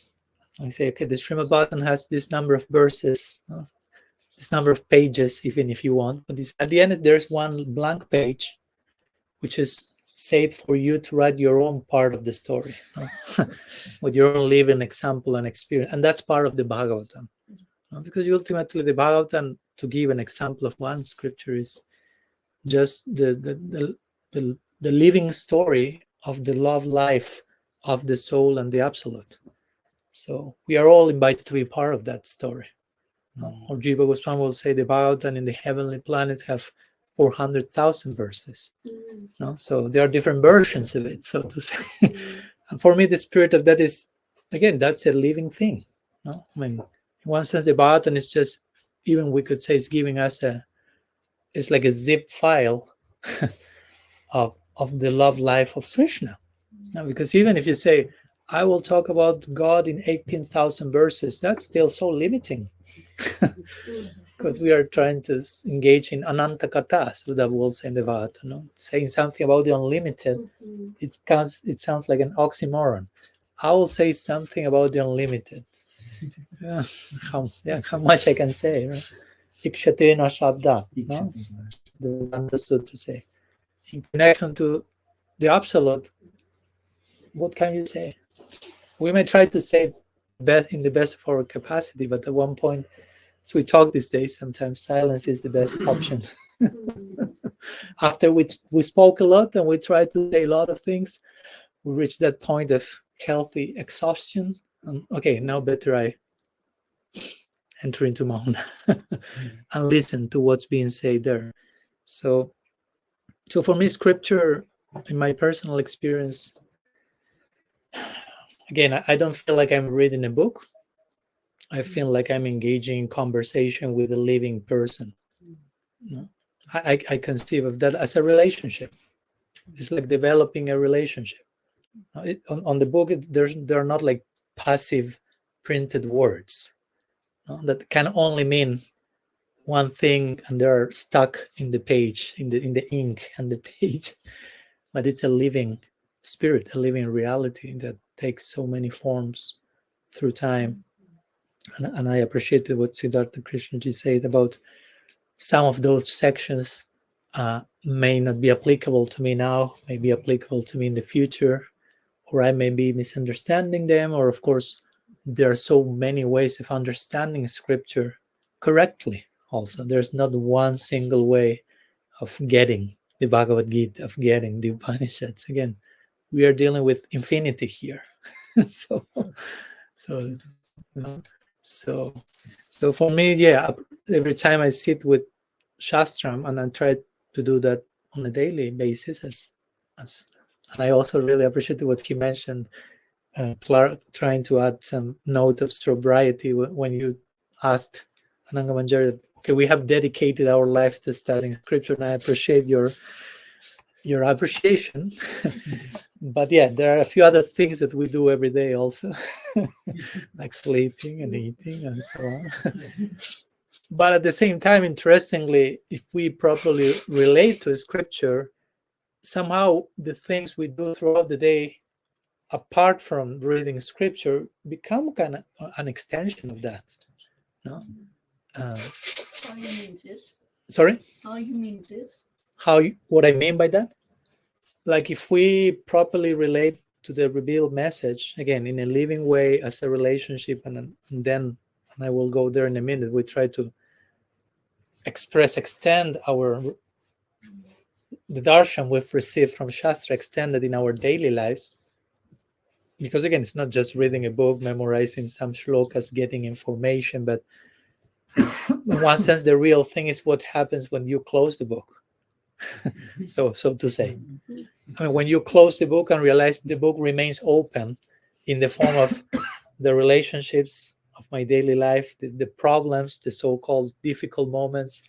I say, okay, the Srimad Bhagavatam has this number of verses, this number of pages, even if you want, but at the end there's one blank page, which is saved for you to write your own part of the story, with your own living example and experience. And that's part of the Bhagavatam. Because ultimately the Bhagavatam, to give an example of one scripture, is just the living story of the love life of the soul and the absolute. So we are all invited to be part of that story. Or Jiva Goswami will say the Bhagavatam in the heavenly planets have 400,000 verses. So there are different versions of it, so to say. And for me, the spirit of that is, again, that's a living thing. I mean, in one sense, the Bhagavatam is just, even we could say, it's giving us it's like a zip file of the love life of Krishna. Now, because even if you say, I will talk about God in 18,000 verses, that's still so limiting. Because we are trying to engage in Ananta Katha, so that we'll say in the Bhagavatam, saying something about the unlimited, it sounds like an oxymoron. I will say something about the unlimited. How much I can say, right? Ikshatena Shabda, the understood to say. In connection to the absolute, what can you say? We may try to say in the best of our capacity, but at one point, as we talk these days, sometimes silence is the best option. After we spoke a lot and we tried to say a lot of things, we reach that point of healthy exhaustion. And okay, now better I enter into Mahuna and listen to what's being said there. So for me, scripture, in my personal experience, again, I don't feel like I'm reading a book. I feel like I'm engaging in conversation with a living person. I conceive of that as a relationship. It's like developing a relationship. On the book, there are not like passive printed words that can only mean one thing, and they're stuck in the page, in the ink and the page. But it's a living spirit, a living reality that takes so many forms through time. And I appreciated what Siddhartha Krishna ji said about some of those sections may not be applicable to me now, may be applicable to me in the future, or I may be misunderstanding them, or of course, there are so many ways of understanding scripture correctly also. There's not one single way of getting the Bhagavad Gita, of getting the Upanishads. Again, we are dealing with infinity here. so So for me, yeah, every time I sit with Shastram, and I try to do that on a daily basis, and I also really appreciate what he mentioned, Clark, trying to add some note of sobriety when you asked Ananga Manjari, okay, we have dedicated our lives to studying scripture, and I appreciate your appreciation. But yeah, there are a few other things that we do every day also, like sleeping and eating and so on. But at the same time, interestingly, if we properly relate to scripture, somehow the things we do throughout the day, apart from reading scripture, become kind of an extension of that. No? How you mean this? Sorry? How you mean this? What I mean by that? Like if we properly relate to the revealed message, again, in a living way as a relationship, and then, and I will go there in a minute, we try to extend the darshan we've received from Shastra, extended in our daily lives. Because again, it's not just reading a book, memorizing some shlokas, getting information, but in one sense, the real thing is what happens when you close the book. so to say. I mean, when you close the book and realize the book remains open in the form of the relationships of my daily life, the problems, the so-called difficult moments.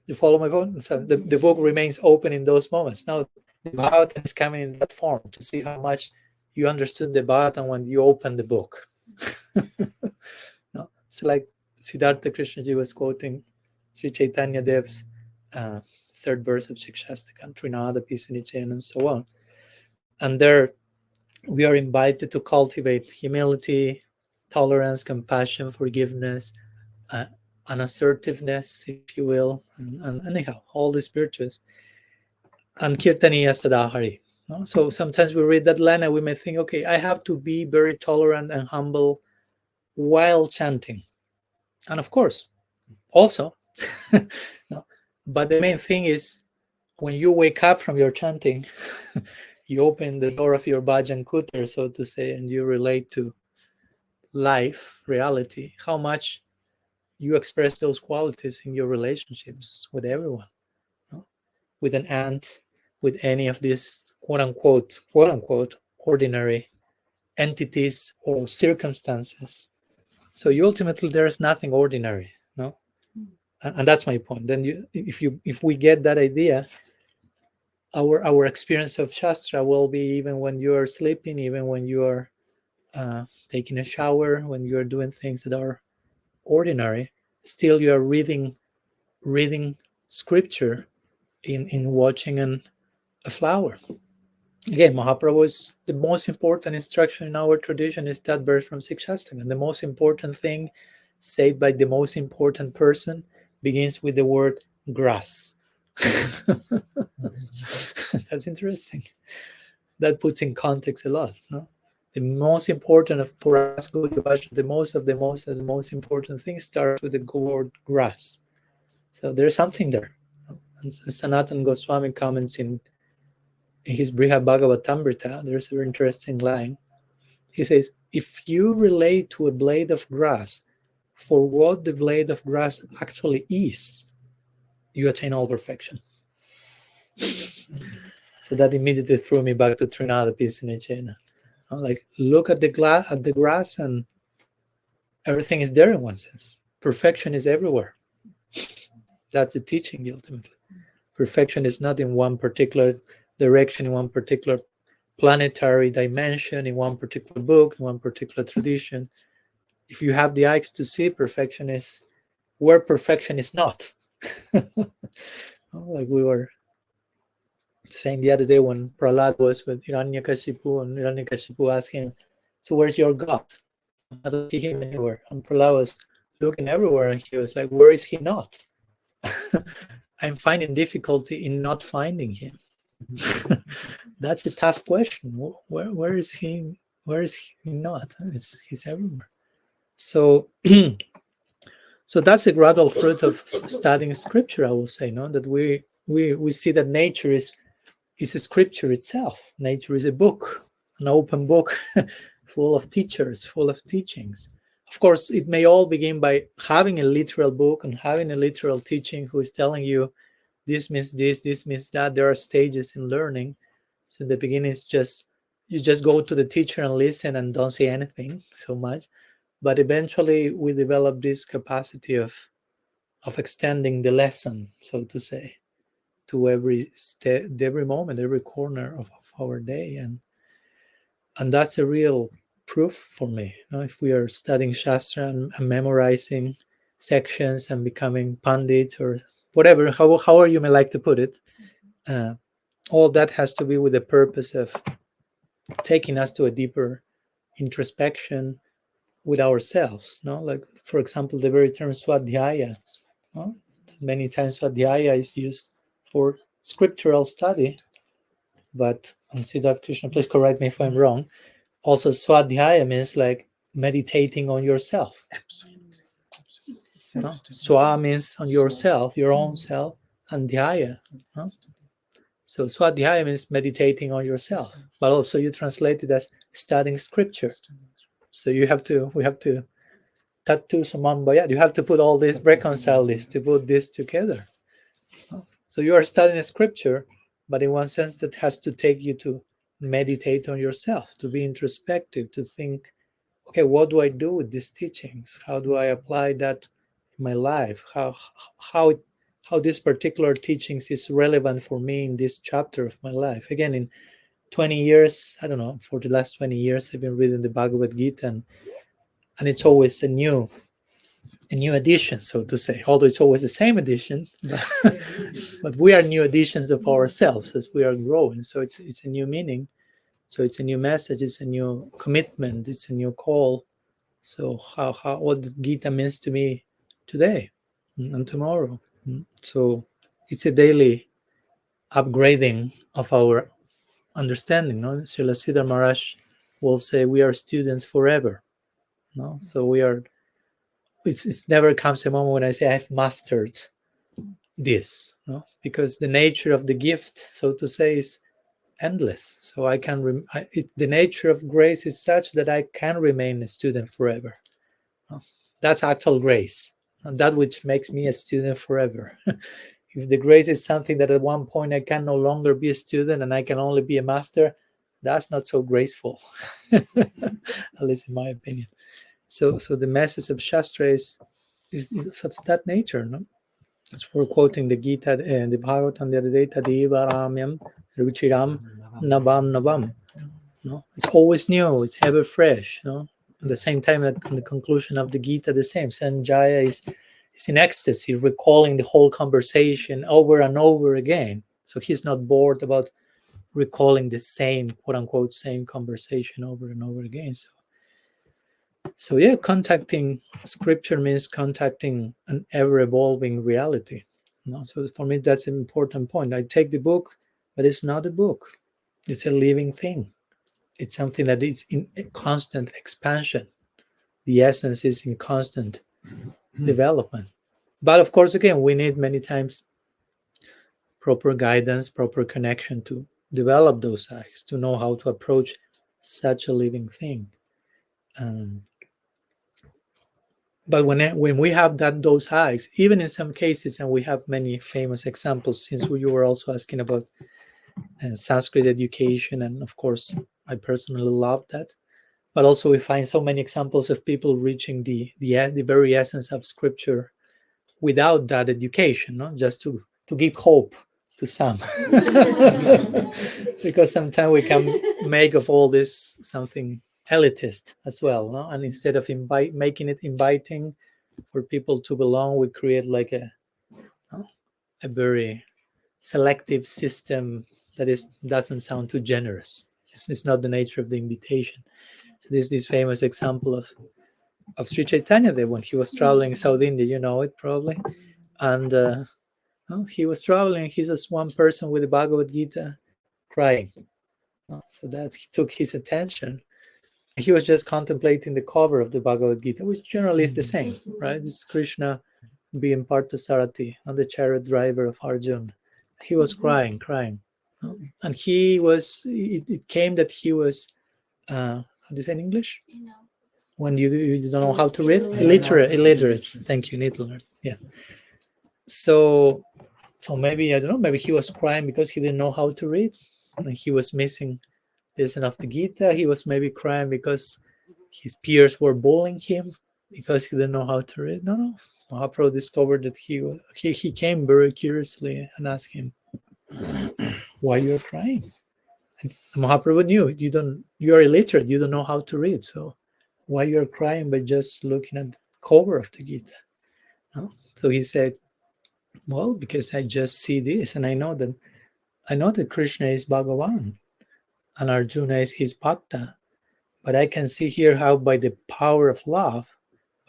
You follow my point? The book remains open in those moments. Now, the Bhagavatam is coming in that form to see how much you understood the Bhagavatam when you open the book. No? It's like Siddhartha Krishna ji was quoting Sri Chaitanya Dev's third verse of Shikshastakam, Trinada, Pisanichen, and so on. And there we are invited to cultivate humility, tolerance, compassion, forgiveness, and assertiveness, if you will, and anyhow, all these virtues. And Kirtaniya Sadahari. No? So sometimes we read that line and we may think, okay, I have to be very tolerant and humble while chanting. And of course, also, no. But the main thing is when you wake up from your chanting, you open the door of your bhajan kutter, so to say, and you relate to life, reality, how much you express those qualities in your relationships with everyone, no? With an ant, with any of these quote unquote, ordinary entities or circumstances. So you ultimately, there is nothing ordinary, no? And that's my point. Then if we get that idea, our experience of Shastra will be even when you are sleeping, even when you are taking a shower, when you are doing things that are ordinary, still you are reading scripture in watching a flower. Again, Mahaprabhu's the most important instruction in our tradition is that verse from Sikshastakam. And the most important thing said by the most important person begins with the word grass. That's interesting. That puts in context a lot. No? The most important for us, the most important thing starts with the word grass. So there's something there. And Sanatana Goswami comments in his Brihad Bhagavatamrita, there's a very interesting line. He says, if you relate to a blade of grass for what the blade of grass actually is, you attain all perfection. So that immediately threw me back to Trinada Pisanichena. Like, look at the grass, and everything is there in one sense. Perfection is everywhere. That's the teaching ultimately. Perfection is not in one particular direction, in one particular planetary dimension, in one particular book, in one particular tradition. If you have the eyes to see, perfection is where perfection is not. Like we were saying the other day when Prahlad was with Hiranyakashipu, and Hiranyakashipu asked him, so where's your God? I don't see him anywhere. And Prahlad was looking everywhere, and he was like, where is he not? I'm finding difficulty in not finding him. That's a tough question. Where is he? Where is he not? He's everywhere. So, so that's a gradual fruit of studying scripture. I will say, no, that we see that nature is a scripture itself. Nature is a book, an open book, full of teachers, full of teachings. of course, it may all begin by having a literal book and having a literal teaching who is telling you this means this means that. There are stages in learning. So in the beginning, it's just you just go to the teacher and listen and don't say anything so much. But eventually, we develop this capacity of extending the lesson, so to say, to every every moment, every corner of our day, and that's a real proof for me. If we are studying Shastra and memorizing sections and becoming pandits or whatever, however you may like to put it, all that has to be with the purpose of taking us to a deeper introspection with ourselves. Like, for example, the very term swadhyaya. Many times swadhyaya is used for scriptural study, but Siddharth Krishna, please correct me if I'm wrong. Also, swadhyaya means like meditating on yourself. Absolutely. Swa means on yourself, your own self, and dhyaya. So swadhyaya means meditating on yourself, but also you translate it as studying scripture. So we have to tattoo samambaya. You have to put all this, reconcile this, to put this together. So you are studying a scripture, but in one sense that has to take you to meditate on yourself, to be introspective, to think, okay, what do I do with these teachings? How do I apply that in my life? How this particular teachings is relevant for me in this chapter of my life? Again, in 20 years, I don't know, for the last 20 years, I've been reading the Bhagavad Gita, and it's always a new edition, so to say, although it's always the same edition, but we are new editions of ourselves as we are growing. So it's a new meaning. So it's a new message, it's a new commitment, it's a new call. So what the Gita means to me today and tomorrow. So it's a daily upgrading of our understanding. Srila Siddhartha Maharaj will say we are students forever. So we are. It's never comes a moment when I say I've mastered this, because the nature of the gift, so to say, is endless. So I can the nature of grace is such that I can remain a student forever. That's actual grace, and that which makes me a student forever. If the grace is something that at one point I can no longer be a student and I can only be a master, that's not so graceful, at least in my opinion. So the message of Shastra is of that nature. As we're quoting the Gita and the Bhagavatam the other day, Tadeva Ramyam Ruchiram Navam. It's always new, it's ever fresh. At the same time, on the conclusion of the Gita, the same. Sanjaya is in ecstasy, recalling the whole conversation over and over again. So he's not bored about recalling the same, quote unquote, same conversation over and over again. So yeah, contacting scripture means contacting an ever-evolving reality. So for me, that's an important point. I take the book, but it's not a book. It's a living thing. It's something that is in constant expansion. The essence is in constant development. But of course, again, we need many times proper guidance, proper connection to develop those eyes, to know how to approach such a living thing. But when we have those eyes, even in some cases, and we have many famous examples, since you were also asking about Sanskrit education, and of course, I personally love that. But also, we find so many examples of people reaching the very essence of scripture without that education, just to give hope to some, because sometimes we can make of all this something elitist as well, and instead of making it inviting for people to belong, we create like a very selective system that doesn't sound too generous. It's not the nature of the invitation. So there's this famous example of Sri Chaitanya Dev when he was traveling in South India. You know it probably, and he was traveling. He's just one person with the Bhagavad Gita crying. So that took his attention. He was just contemplating the cover of the Bhagavad Gita, which generally is the same, right? This is Krishna being Parthasarathi, and the chariot driver of Arjuna. He was crying. And it came that he was, how do you say in English? when you don't know how to read? Illiterate. Thank you, need to learn. Yeah. So maybe, I don't know, maybe he was crying because he didn't know how to read. And he was missing this enough the Gita. He was maybe crying because his peers were bullying him because he didn't know how to read. No. Mahaprabhu discovered that he came very curiously and asked him, why you're crying? And Mahaprabhu knew you are illiterate, you don't know how to read. So why you're crying by just looking at the cover of the Gita? No? So he said, well, because I just see this and I know that Krishna is Bhagavan and Arjuna is his bhakta. But I can see here how by the power of love,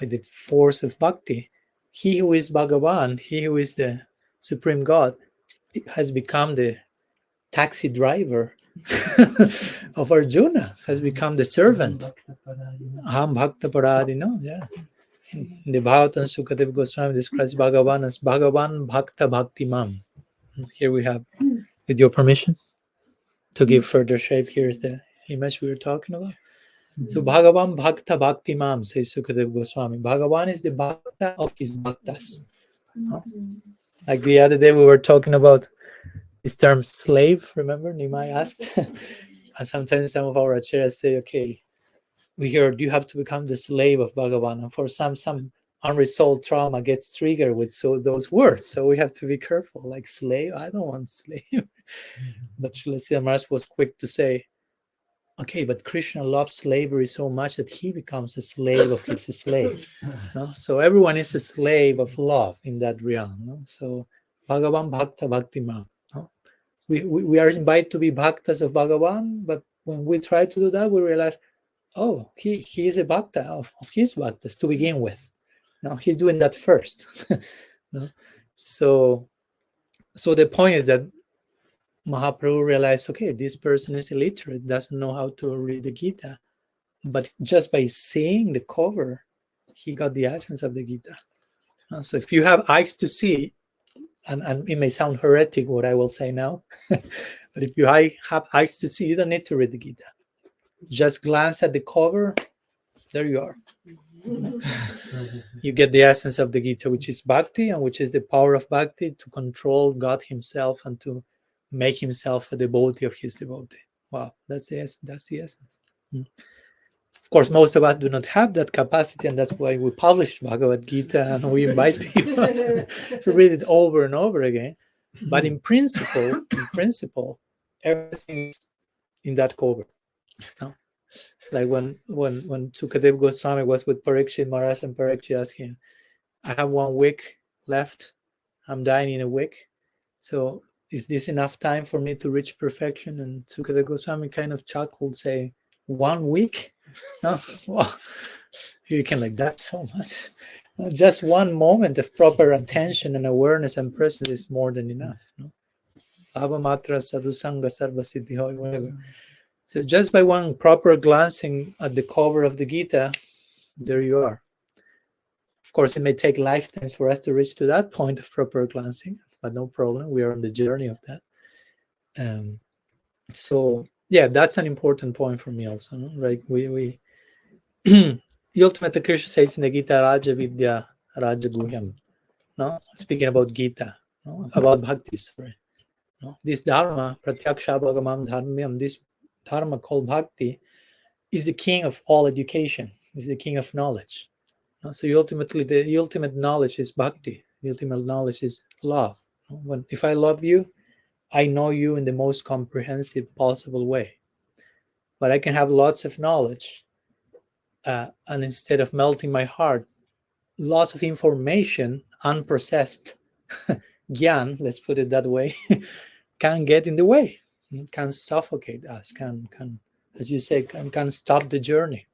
by the force of bhakti, he who is Bhagavan, he who is the Supreme God, has become the taxi driver of Arjuna, has become the servant. Aham Bhakta Paradino, yeah. The Bhagavatam Sukadeva Goswami describes Bhagavan as Bhagavan Bhakta Bhaktimam. Here we have, with your permission, to give further shape, here is the image we were talking about. So Bhagavan Bhakta Bhaktimam, says Sukadeva Goswami. Bhagavan is the Bhakta of his Bhaktas. Like the other day we were talking about this term slave, remember? Nimai asked. And sometimes some of our acharyas say, okay, we heard you have to become the slave of Bhagavan. And for some unresolved trauma gets triggered with those words. So we have to be careful. Like slave, I don't want slave. But Srila Siddhartha Maharaj was quick to say, okay, but Krishna loves slavery so much that he becomes a slave of his slave. No? So everyone is a slave of love in that realm. No? So Bhagavan Bhakta Bhaktimam. No? We are invited to be bhaktas of Bhagavan, but when we try to do that, we realize, oh, he is a bhakta of his bhaktas to begin with. No, he's doing that first. No? So the point is that Mahaprabhu realized, okay, this person is illiterate, doesn't know how to read the Gita. But just by seeing the cover, he got the essence of the Gita. So if you have eyes to see, and it may sound heretic what I will say now, but if you have eyes to see, you don't need to read the Gita. Just glance at the cover, there you are. You get the essence of the Gita, which is bhakti, and which is the power of bhakti to control God himself and to make himself a devotee of his devotee. Wow, that's the essence. Of course, most of us do not have that capacity, and that's why we publish Bhagavad Gita and we invite people to read it over and over again. But in principle, everything is in that cover. No? Like when Sukadeva Goswami was with Parikshit Maharaj, and Parikshit asked him, I have 1 week left, I'm dying in a week, so is this enough time for me to reach perfection? And Sukadeva Goswami kind of chuckled, saying, 1 week? No? Wow. You can like that so much. Just 1 moment of proper attention and awareness and presence is more than enough. No? Abhamatra sadhusanga sarva siddhi, whatever. So just by one proper glancing at the cover of the Gita, there you are. Of course, it may take lifetimes for us to reach to that point of proper glancing, but no problem. We are on the journey of that. So yeah, that's an important point for me also. No? Right? We ultimately Krishna says in the Gita, Raja Vidya Raja Guhyam. No, speaking about Gita, no? About Bhakti. Sorry. No? This Dharma, Pratyaksha Bhagamam Dharmyam, this Dharma called Bhakti, is the king of all education, is the king of knowledge. So ultimately, the ultimate knowledge is Bhakti. The ultimate knowledge is love. If I love you, I know you in the most comprehensive possible way. But I can have lots of knowledge, and instead of melting my heart, lots of information, unprocessed gyan, let's put it that way, can get in the way. Can suffocate us, can as you say, can stop the journey.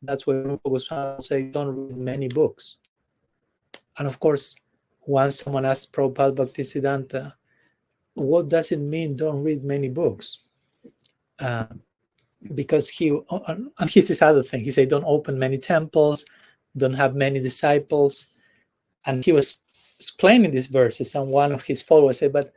That's why Rupa Goswami say, don't read many books. And of course, once someone asked Prabhupada Bhaktisiddhanta, what does it mean, don't read many books? Because and here's this other thing, he said, don't open many temples, don't have many disciples. And he was explaining these verses, and one of his followers said, but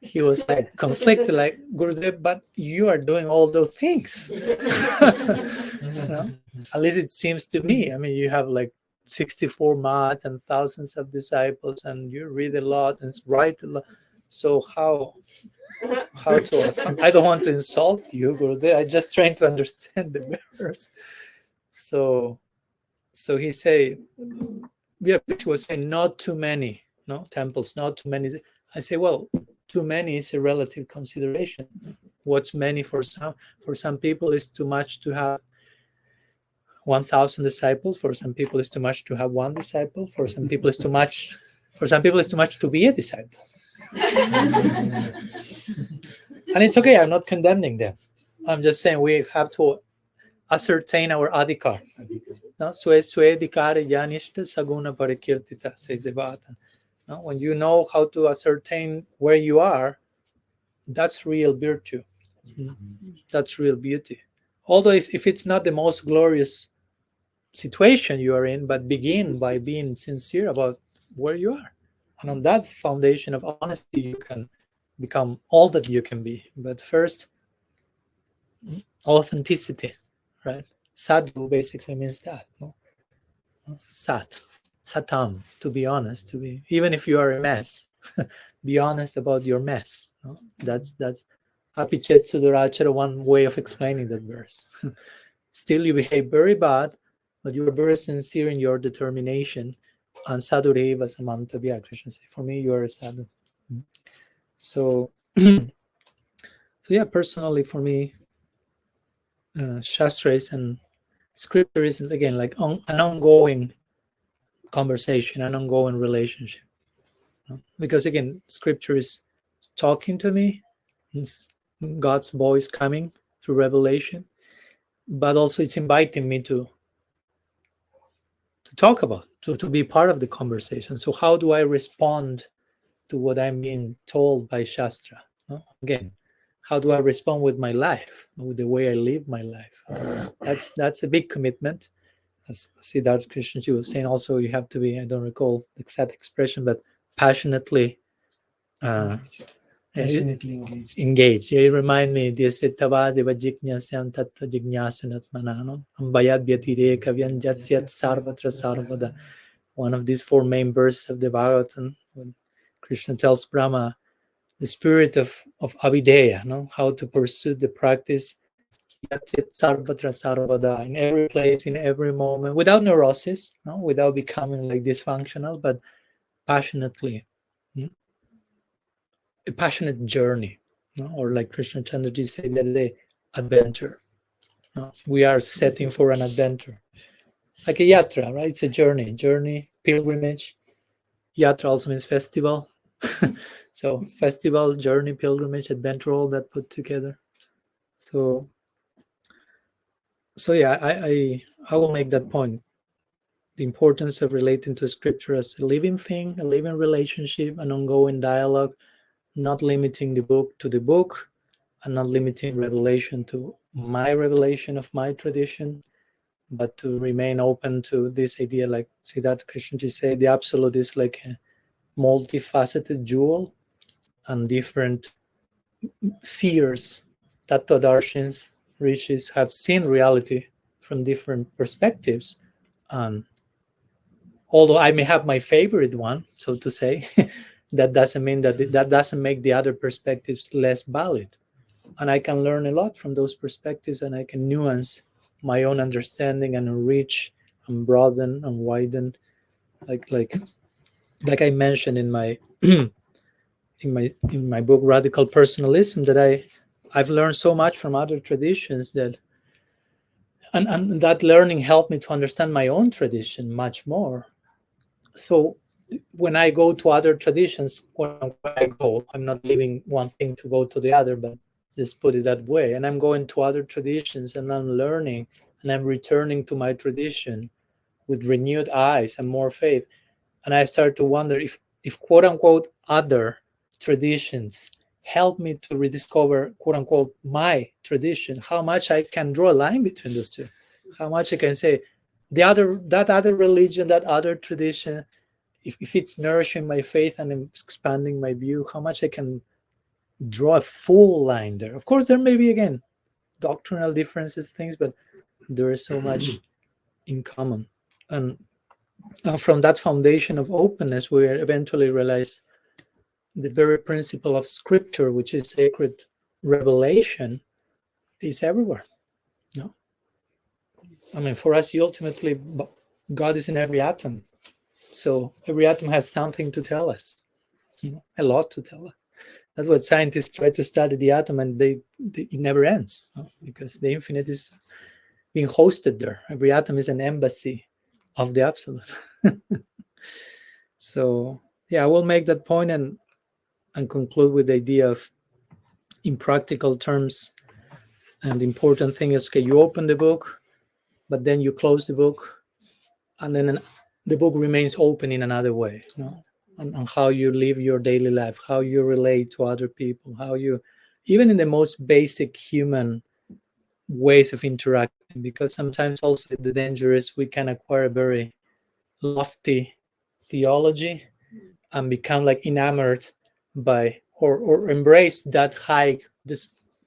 he was like conflicted, like, Gurudev, but you are doing all those things. You know? At least it seems to me. I mean, you have like 64 mats and thousands of disciples, and you read a lot and write a lot. So how to? I don't want to insult you, Gurudev. I'm just trying to understand the verse. So he say, yeah, he was saying not too many, no temples, not too many. I say, well, too many is a relative consideration. What's many for some? For some people, is too much to have 1,000 disciples. For some people, it's too much to have one disciple. For some people, it's too much. For some people, it's too much to be a disciple. And it's okay. I'm not condemning them. I'm just saying we have to ascertain our adhikar. No, swe adhikara yanishta saguna parikirtita, says the Bhagavatam. No, when you know how to ascertain where you are, that's real virtue. That's real beauty. Although if it's not the most glorious situation you are in, but begin by being sincere about where you are. And on that foundation of honesty, you can become all that you can be. But first, authenticity, right? Sadhu basically means that. No? Satam, to be honest, to be, even if you are a mess, be honest about your mess. No? That's Apichet Sudurachara, one way of explaining that verse. Still you behave very bad, but you are very sincere in your determination. And sadhureva samantavya, Krishna says, for me, you are a sadhu. So yeah, personally for me, Shastra is and scripture is, again, like an ongoing conversation, an ongoing relationship. Because again, scripture is talking to me, it's God's voice coming through revelation, but also it's inviting me to talk about, to be part of the conversation. So how do I respond to what I'm being told by Shastra? Again, how do I respond with my life, with the way I live my life? That's a big commitment. As Siddharth Krishna was saying, also you have to be, I don't recall the exact expression, but passionately engaged. You remind me, one of these four main verses of the Bhagavatam, when Krishna tells Brahma the spirit of avideya, no? How to pursue the practice in every place, in every moment, without neurosis, no? Without becoming like dysfunctional, but passionately. A passionate journey, no? Or like Krishna Chandraji said the other day, adventure. No? We are setting for an adventure. Like a yatra, right? It's a journey, pilgrimage. Yatra also means festival. So festival, journey, pilgrimage, adventure, all that put together. So yeah, I will make that point. The importance of relating to scripture as a living thing, a living relationship, an ongoing dialogue, not limiting the book to the book, and not limiting revelation to my revelation of my tradition, but to remain open to this idea, like Siddharth Krishna said, the absolute is like a multifaceted jewel, and different seers, tattvadarshins, rishis have seen reality from different perspectives. And although I may have my favorite one, so to say, that doesn't mean that doesn't make the other perspectives less valid. And I can learn a lot from those perspectives, and I can nuance my own understanding and enrich and broaden and widen, like I mentioned in my in my book Radical Personalism, that I've learned so much from other traditions, that and that learning helped me to understand my own tradition much more. So when I go to other traditions, when I go, I'm not leaving one thing to go to the other, but just put it that way. And I'm going to other traditions, and I'm learning, and I'm returning to my tradition with renewed eyes and more faith. And I start to wonder if quote unquote other traditions help me to rediscover quote unquote my tradition, how much I can draw a line between those two, how much I can say that other religion, that other tradition if it's nourishing my faith and expanding my view, how much I can draw a full line there. Of course, there may be, again, doctrinal differences, things, but there is so much in common. And from that foundation of openness, we eventually realize the very principle of scripture, which is sacred revelation, is everywhere. No, I mean, for us, ultimately, God is in every atom. So every atom has something to tell us, a lot to tell us. That's what scientists try to study the atom, and it never ends, because the infinite is being hosted there. Every atom is an embassy of the absolute. So yeah, I will make that point and conclude with the idea of, in practical terms, and the important thing is, okay, you open the book, but then you close the book, and then the book remains open in another way, and how you live your daily life, how you relate to other people, how you, even in the most basic human ways of interacting, because sometimes also the danger is we can acquire a very lofty theology and become like enamored by or embrace that high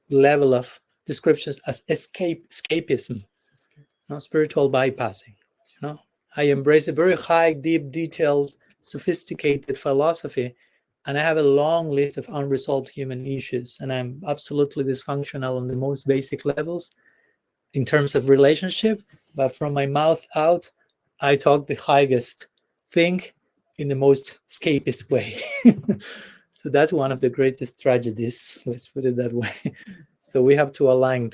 level of descriptions as escapism, spiritual bypassing. I embrace a very high, deep, detailed, sophisticated philosophy, and I have a long list of unresolved human issues, and I'm absolutely dysfunctional on the most basic levels in terms of relationship, but from my mouth out, I talk the highest thing in the most escapist way. So that's one of the greatest tragedies, let's put it that way. So we have to align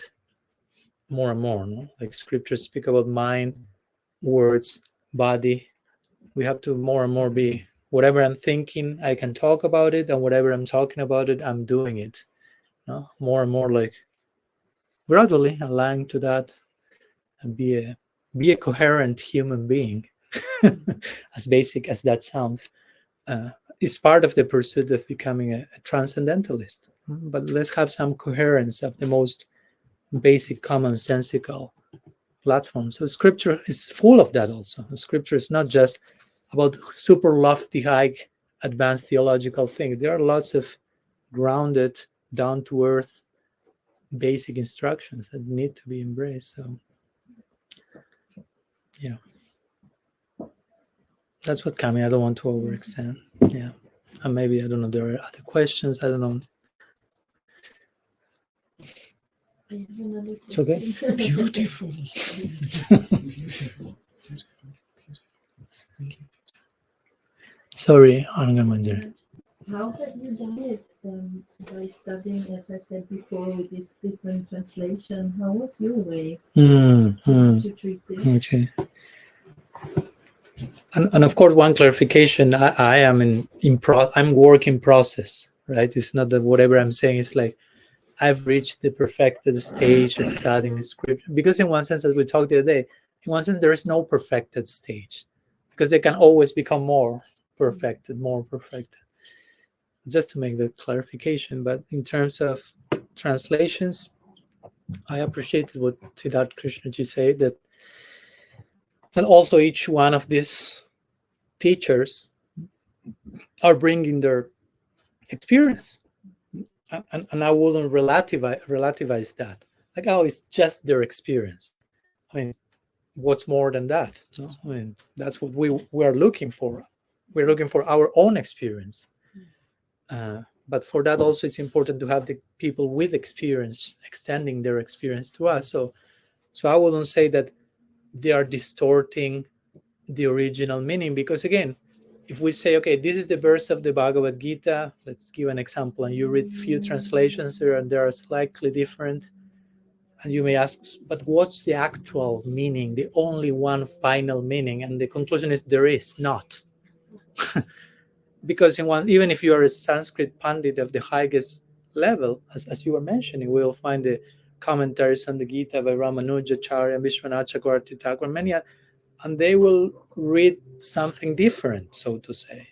more and more, like scriptures speak about mind, words, body. We have to more and more be, whatever I'm thinking, I can talk about it, and whatever I'm talking about it, I'm doing it. More and more, like gradually align to that, and be a coherent human being. As basic as that sounds, is part of the pursuit of becoming a transcendentalist. But let's have some coherence of the most basic, commonsensical platform. So scripture is full of that also. Scripture is not just about super lofty, high, advanced theological things. There are lots of grounded, down-to-earth, basic instructions that need to be embraced. So yeah, that's what coming. I don't want to overextend. Yeah, and maybe, I don't know, there are other questions. I don't know. I have another It's okay. question. Beautiful. Sorry, Ananda. How have you done it by studying, as I said before, with this different translation? How was your way to treat this? Okay. And of course, one clarification: I am I'm work in process, right? It's not that whatever I'm saying is like I've reached the perfected stage of studying scripture. Because in one sense, as we talked the other day, in one sense there is no perfected stage, because they can always become more perfected. Just to make that clarification. But in terms of translations, I appreciated what Siddharth Krishna said, that also each one of these teachers are bringing their experience, and I wouldn't relativize that, like, oh, it's just their experience. I mean, what's more than that? I mean, that's what we are looking for. We're looking for our own experience. But for that also, it's important to have the people with experience extending their experience to us. So I wouldn't say that they are distorting the original meaning, because again, if we say, okay, this is the verse of the Bhagavad Gita, let's give an example, and you read few translations there, and they are slightly different, and you may ask, but what's the actual meaning, the only one final meaning? And the conclusion is there is not. Because even if you are a Sanskrit Pandit of the highest level, as you were mentioning, we will find the commentaries on the Gita by Ramanujacharya, Vishwanath Chakravarti Thakur, many, and they will read something different, so to say,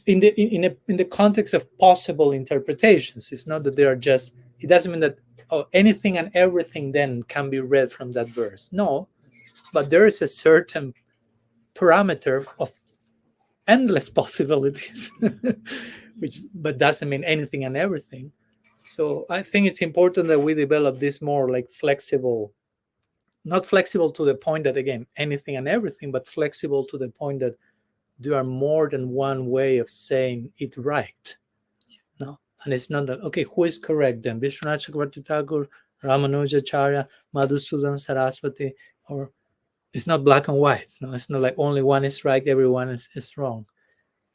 in the context of possible interpretations. It's not that they are just. It doesn't mean that anything and everything then can be read from that verse. No, but there is a certain parameter of endless possibilities, but doesn't mean anything and everything. So I think it's important that we develop this more like flexible, not flexible to the point that, again, anything and everything, but flexible to the point that there are more than one way of saying it right. No, and it's not that, okay, who is correct then? Vishwanath Chakravarti Thakur, Ramanujacharya, Madhusudan Saraswati, or it's not black and white. No, it's not like only one is right, everyone is wrong.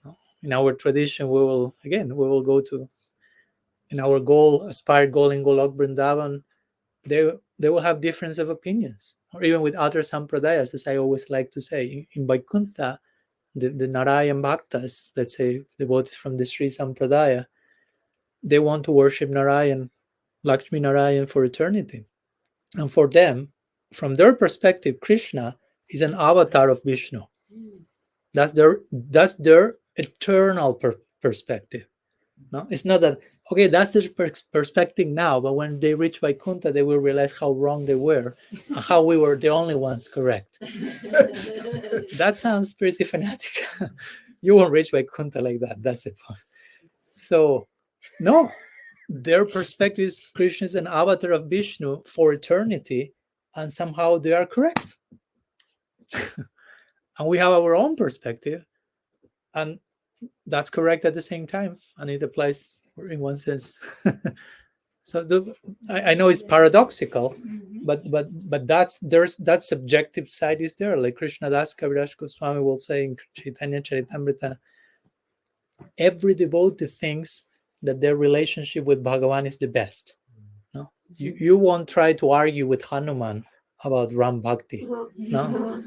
No. In our tradition, we will go to, in our aspired goal in Golok Vrindavan, they will have difference of opinions, or even with other sampradayas, as I always like to say. In Vaikuntha, the Narayan Bhaktas, let's say devotees from the Sri Sampradaya, they want to worship Narayan, Lakshmi Narayan for eternity. And for them, from their perspective, Krishna is an avatar of Vishnu. That's their eternal perspective. No, it's not that, okay, that's their perspective now, but when they reach Vaikuntha, they will realize how wrong they were and how we were the only ones correct. That sounds pretty fanatic. You won't reach Vaikuntha like that. That's the point. So, no, their perspective is Krishna is an avatar of Vishnu for eternity, and somehow they are correct. And we have our own perspective, and that's correct at the same time, and it applies in one sense. So I know it's paradoxical, but that subjective side is there. Like Krishna Das Kaviraj Goswami will say in Chaitanya Charitamrita, every devotee thinks that their relationship with Bhagavan is the best. No, you won't try to argue with Hanuman about Ram Bhakti. No,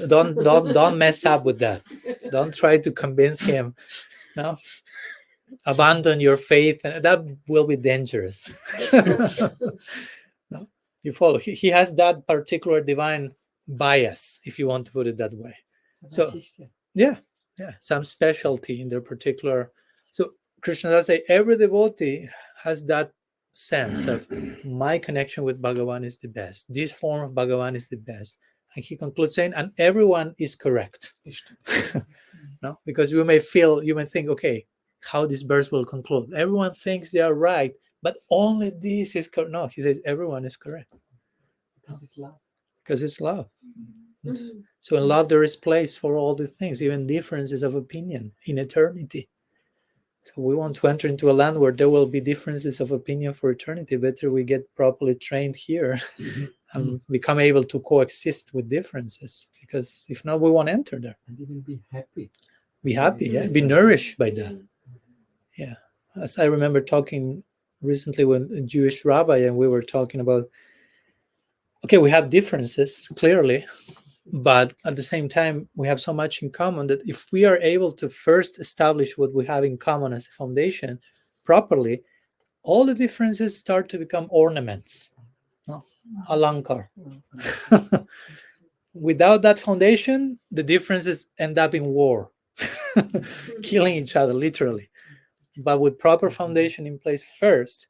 don't mess up with that. Don't try to convince him. No, abandon your faith, and that will be dangerous. No, you follow. He has that particular divine bias, if you want to put it that way. So yeah, some specialty in their particular. So Krishna does say every devotee has that sense of my connection with Bhagavan is the best. This form of Bhagavan is the best. And he concludes saying, and everyone is correct. No, because you may think, okay, how this verse will conclude. Everyone thinks they are right, but only this is correct. No, he says everyone is correct. Because it's love. Because it's love. So in love there is place for all the things, even differences of opinion in eternity. So we want to enter into a land where there will be differences of opinion for eternity. Better we get properly trained here and become able to coexist with differences. Because if not, we won't enter there. And even be happy. Be happy, yeah. Be nourished by that. Yeah. As I remember talking recently with a Jewish rabbi, and we were talking about, okay, we have differences, clearly, but at the same time, we have so much in common that if we are able to first establish what we have in common as a foundation properly, all the differences start to become ornaments, no? Alankar. Without that foundation, the differences end up in war, killing each other, literally. But with proper foundation in place first,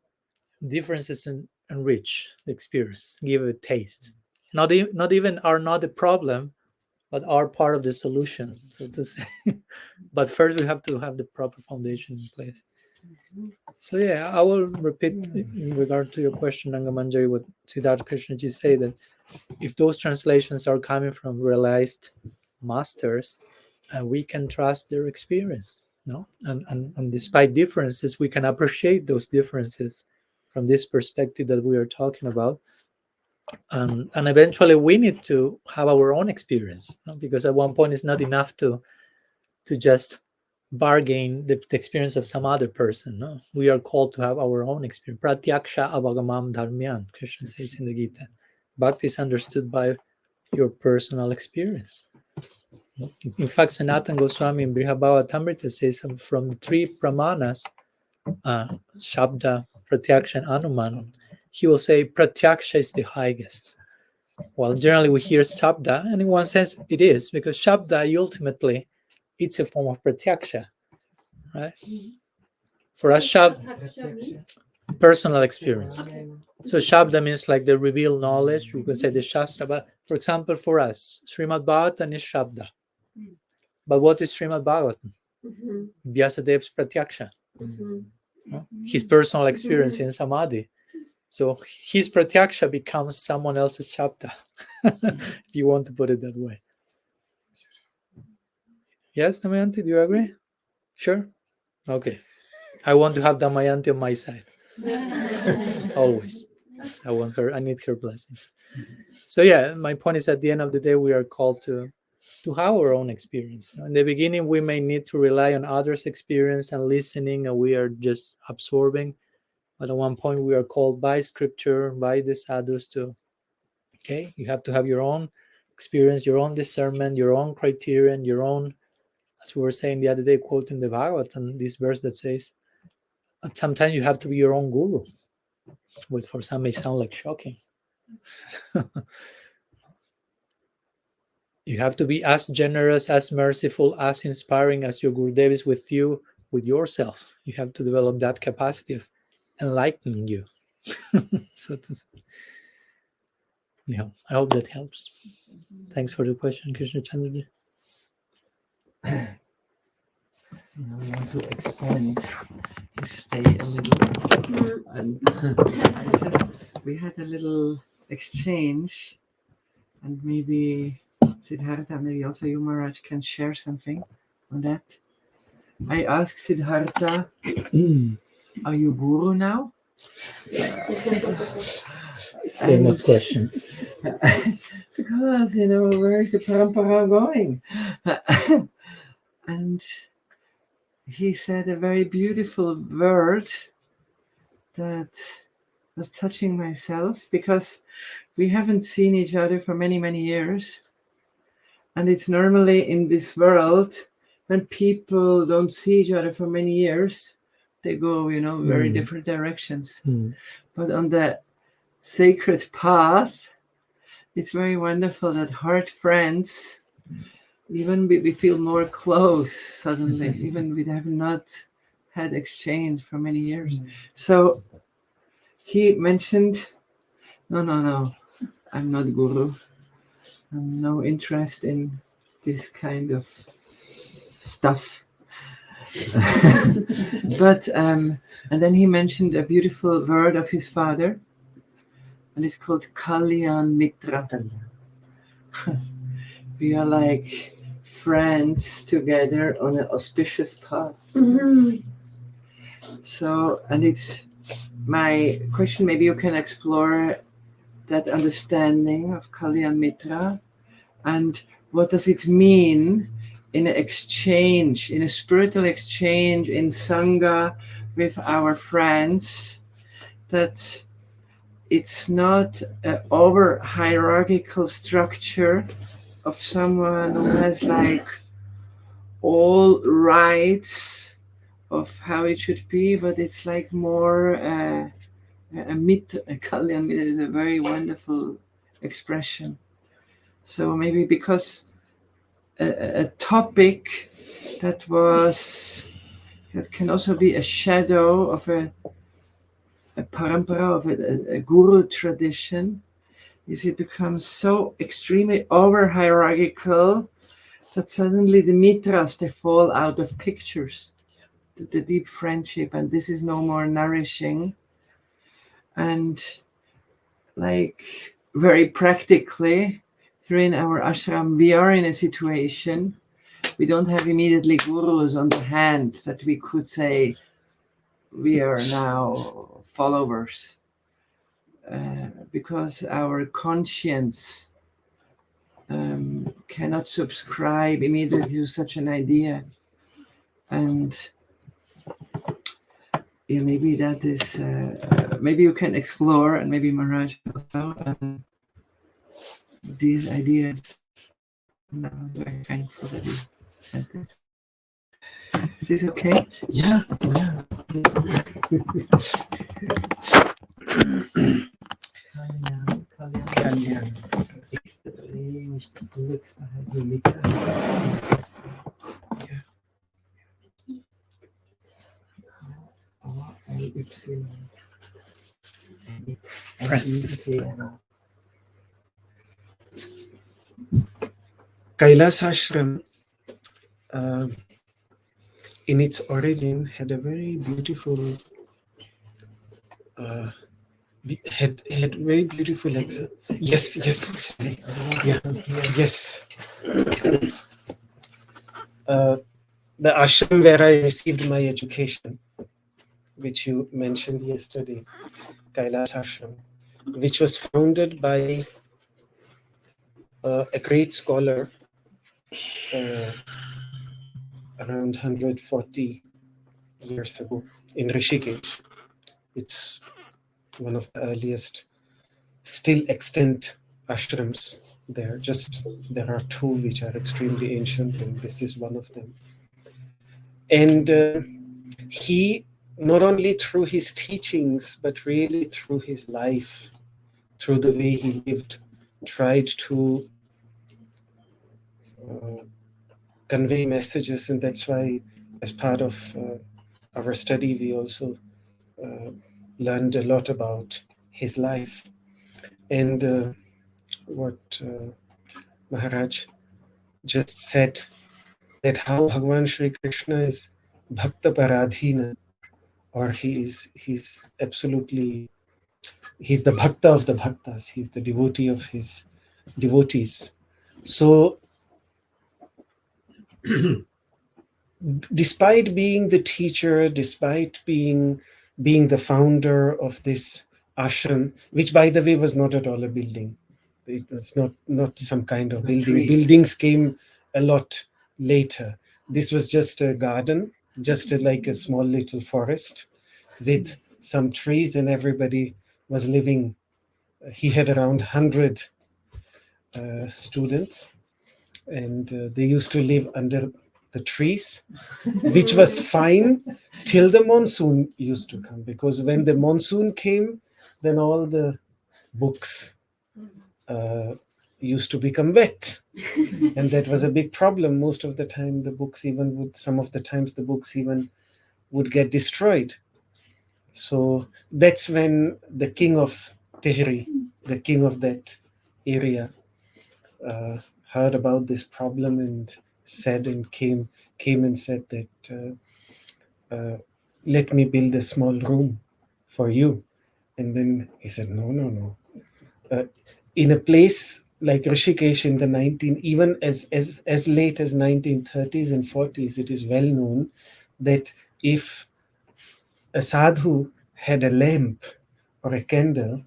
differences enrich the experience, give it a taste. Not even are not the problem, but are part of the solution, so to say. But first, we have to have the proper foundation in place. So yeah, I will repeat in regard to your question, Nangamanjari, what Siddharth Krishna ji say, that if those translations are coming from realized masters, we can trust their experience. No, and despite differences, we can appreciate those differences from this perspective that we are talking about. And eventually we need to have our own experience, no? Because at one point it's not enough to just bargain the experience of some other person. No, we are called to have our own experience. Pratyaksha avagamam dharmyan, Krishna says in the Gita. Bhakti is understood by your personal experience. In fact, Sanatana Goswami in Brihabhavatamrita says from the three pramanas, Shabda, Pratyaksha, and Anuman, he will say Pratyaksha is the highest. Well, generally we hear Shabda, and in one sense it is, because Shabda ultimately it's a form of Pratyaksha, right? For us, Shabda, personal experience. So Shabda means like the revealed knowledge. You can say the Shastra, but for example, for us, Srimad Bhagavatam is Shabda. But what is Srimad Bhagavatam? Mhm. Vyasadev's Pratyaksha, Mhm. his personal experience in Samadhi. So his Pratyaksha becomes someone else's chapter, if you want to put it that way. Yes, Damayanti, do you agree? Sure? Okay. I want to have Damayanti on my side. Always. I need her blessings. So yeah, my point is, at the end of the day, we are called to have our own experience. In the beginning, we may need to rely on others' experience and listening, and we are just absorbing. But at one point, we are called by scripture, by the sadhus to, okay, you have to have your own experience, your own discernment, your own criterion, your own, as we were saying the other day, quoting the Bhagavatam, this verse that says, sometimes you have to be your own guru, which for some may sound like shocking. You have to be as generous, as merciful, as inspiring as your Gurudev is with you, with yourself. You have to develop that capacity of enlightening you. So yeah, I hope that helps. Thanks for the question, Krishna Chandraji. I want to expand his stay a little. And we had a little exchange, and maybe Siddhartha, maybe also you, Maharaj, can share something on that. I asked Siddhartha, are you guru now? Famous question. Because, where is the parampara going? And he said a very beautiful word that was touching myself, because we haven't seen each other for many, many years. And it's normally in this world, when people don't see each other for many years, they go, very different directions. But on the sacred path, it's very wonderful that heart friends, even we feel more close suddenly, even we have not had exchange for many years. So he mentioned, no, I'm not guru. I'm no interest in this kind of stuff. But and then he mentioned a beautiful word of his father, and it's called Kalyan Mitra. We are like friends together on an auspicious path. So, and it's my question, maybe you can explore that understanding of Kalyan Mitra, and what does it mean in an exchange, in a spiritual exchange, in Sangha with our friends, that it's not an over hierarchical structure of someone who has like all rights of how it should be, but it's like more a Kalyan Mitra is a very wonderful expression. So maybe because a topic that can also be a shadow of a parampara, of a guru tradition, is it becomes so extremely over hierarchical that suddenly the mitras, they fall out of pictures, the deep friendship, and this is no more nourishing. And like very practically, here in our ashram, we are in a situation, we don't have immediately gurus on the hand that we could say we are now followers, because our conscience cannot subscribe immediately to such an idea. And yeah, maybe that is, maybe you can explore, and maybe Maharaj also, these ideas. And I'm very thankful that you said this. Is this okay? Yeah. Kalyan. Extrem Glückserhaltung mit. Kailas Ashram in its origin had a very beautiful had very beautiful yes, yeah, yes. The ashram where I received my education, which you mentioned yesterday, Kailas Ashram, which was founded by a great scholar around 140 years ago in Rishikesh. It's one of the earliest still extant ashrams there. There are two which are extremely ancient, and this is one of them. And he, not only through his teachings, but really through his life, through the way he lived, tried to convey messages. And that's why, as part of our study, we also learned a lot about his life. And what Maharaj just said, that how Bhagavan Shri Krishna is Bhakta Paradhina, or he's absolutely, he's the Bhakta of the Bhaktas, he's the devotee of his devotees. So despite being the teacher, despite being the founder of this ashram, which by the way was not at all a building, it was not some kind of building. Trees. Buildings came a lot later. This was just a garden, just like a small little forest with some trees, and everybody was living. He had around 100 students, and they used to live under the trees, which was fine till the monsoon used to come, because when the monsoon came, then all the books used to become wet, and that was a big problem. Most of the time the books even would get destroyed. So that's when the king of Tehri, the king of that area, heard about this problem and came and said that let me build a small room for you. And then he said, no. In a place like Rishikesh in the even as late as 1930s and 40s, it is well known that if a sadhu had a lamp or a candle,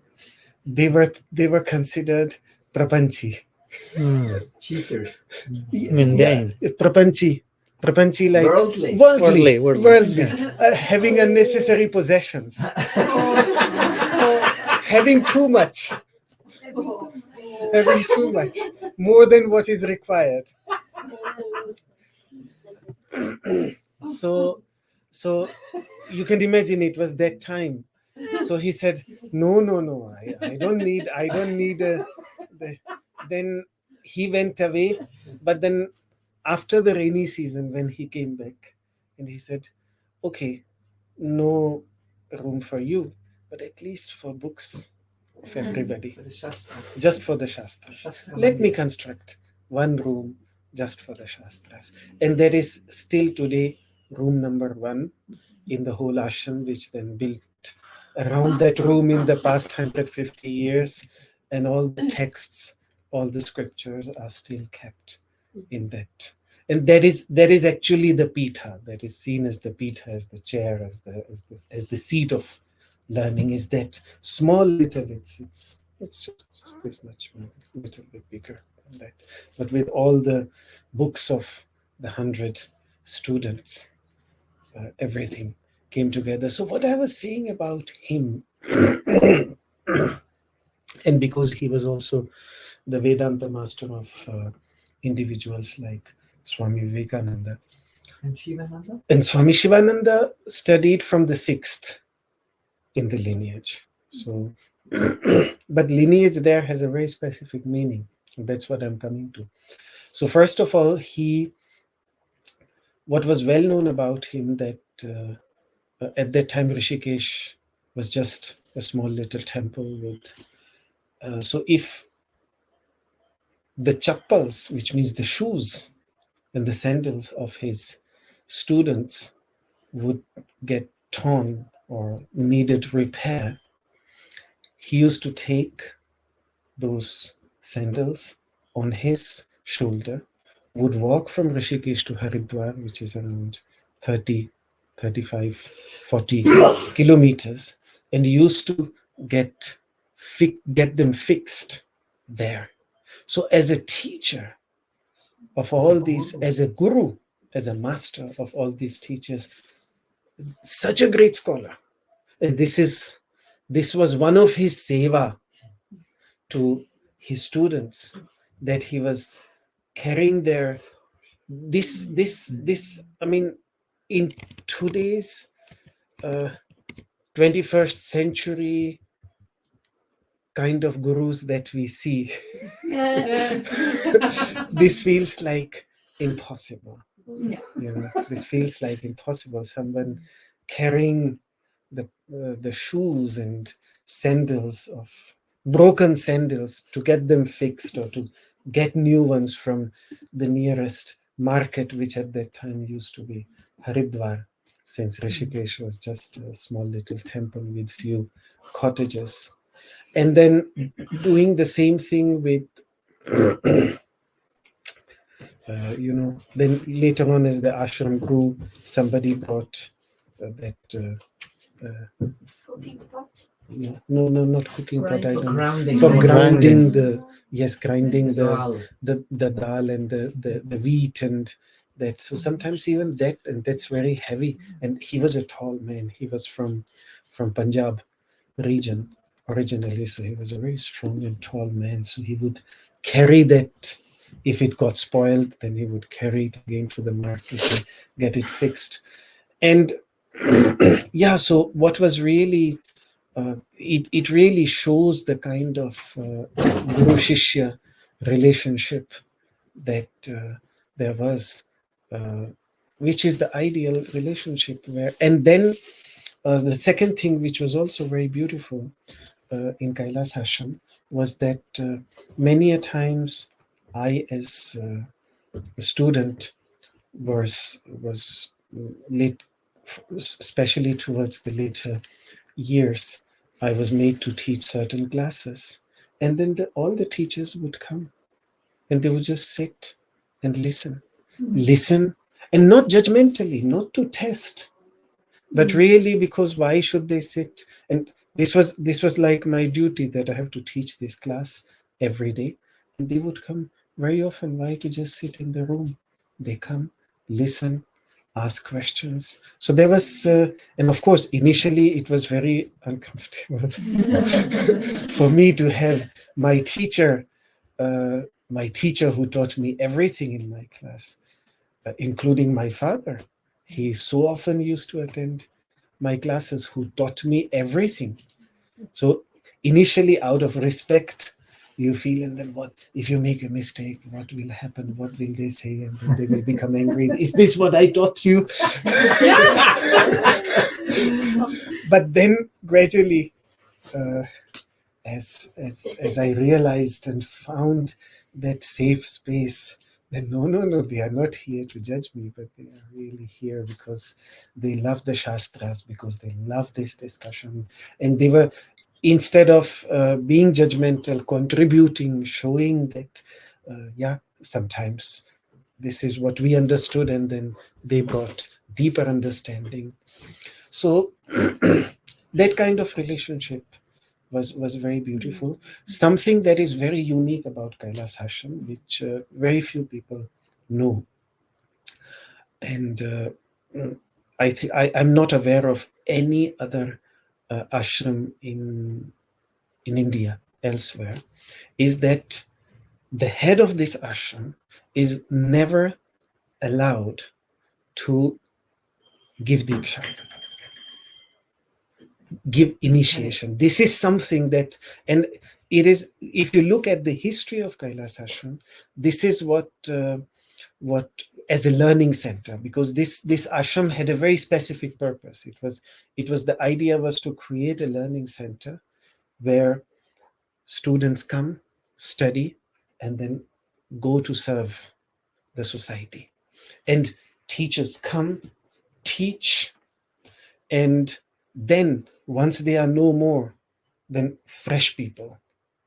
they were considered prapanchi. Cheaters. Mundane. Prapanchi, like Worldly. worldly. Having unnecessary possessions, having too much, more than what is required. So you can imagine it was that time. So he said, no, I don't need then he went away. But then after the rainy season, when he came back, and he said, okay, no room for you, but at least for books of everybody, just for the Shastras. Let me construct one room just for the Shastras. And that is still today room number 1 in the whole ashram, which then built around that room in the past 150 years. And all the texts, all the scriptures are still kept in that. And that is actually the pitha, that is seen as the pitha, as the chair, as the seat of learning, is that small little, it's just this much more, a little bit bigger than that. But with all the books of the 100 students, everything came together. So what I was saying about him, and because he was also the Vedanta master of individuals like Swami Vivekananda. And Shivananda? And Swami Shivananda studied from the 6th in the lineage. So, but lineage there has a very specific meaning. That's what I'm coming to. So first of all, what was well known about him, that at that time Rishikesh was just a small little temple with, so if the chappals, which means the shoes and the sandals of his students would get torn or needed repair, he used to take those sandals on his shoulder, would walk from Rishikesh to Haridwar, which is around 30, 35, 40 kilometers, and he used to get them fixed there. So as a teacher of all these, as a guru, as a master of all these teachers, such a great scholar. And this was one of his seva to his students, that he was carrying their this I mean, in today's 21st century kind of gurus that we see, this feels like impossible. Yeah. You know, this feels like impossible. Someone carrying the shoes and sandals of broken sandals to get them fixed, or to get new ones from the nearest market, which at that time used to be Haridwar, since Rishikesh was just a small little temple with few cottages. And then doing the same thing with then later on, as the ashram grew, somebody brought that Cooking pot. no, not cooking pot. I For don't grounding. for grinding Grinding. grinding Dal. the dal and the wheat and that. So sometimes even that, and that's very heavy. And he was a tall man. He was from Punjab region originally, so he was a very strong and tall man. So he would carry that. If it got spoiled, then he would carry it again to the market and get it fixed. And yeah, so what was really it really shows the kind of guru shishya relationship that there was, which is the ideal relationship. Where, and then the second thing, which was also very beautiful in Kailas Ashram, was that many a times I, as a student, was late, especially towards the later years, I was made to teach certain classes, and then all the teachers would come, and they would just sit and listen, and not judgmentally, not to test, but really because why should they sit? And this was like my duty, that I have to teach this class every day, and they would come very often. Why to just sit in the room? They come, listen, ask questions. So there was, and of course, initially it was very uncomfortable for me to have my teacher who taught me everything in my class, including my father. He so often used to attend my classes, who taught me everything. So initially, out of respect, you feel, and then what if you make a mistake? What will happen? What will they say? And then they will become angry. Is this what I taught you? But then gradually, as I realized and found that safe space, then no, they are not here to judge me, but they are really here because they love the Shastras, because they love this discussion. And they were, instead of being judgmental, contributing, showing that, sometimes this is what we understood, and then they brought deeper understanding. So that kind of relationship was very beautiful. Something that is very unique about Kailas Ashram, which very few people know. And I'm not aware of any other ashram in India elsewhere, is that the head of this ashram is never allowed to give diksha, give initiation. This is something that, and it is, if you look at the history of Kailas Ashram, this is what as a learning center, because this ashram had a very specific purpose. The idea was to create a learning center where students come, study, and then go to serve the society. And teachers come, teach, and then once they are no more, then fresh people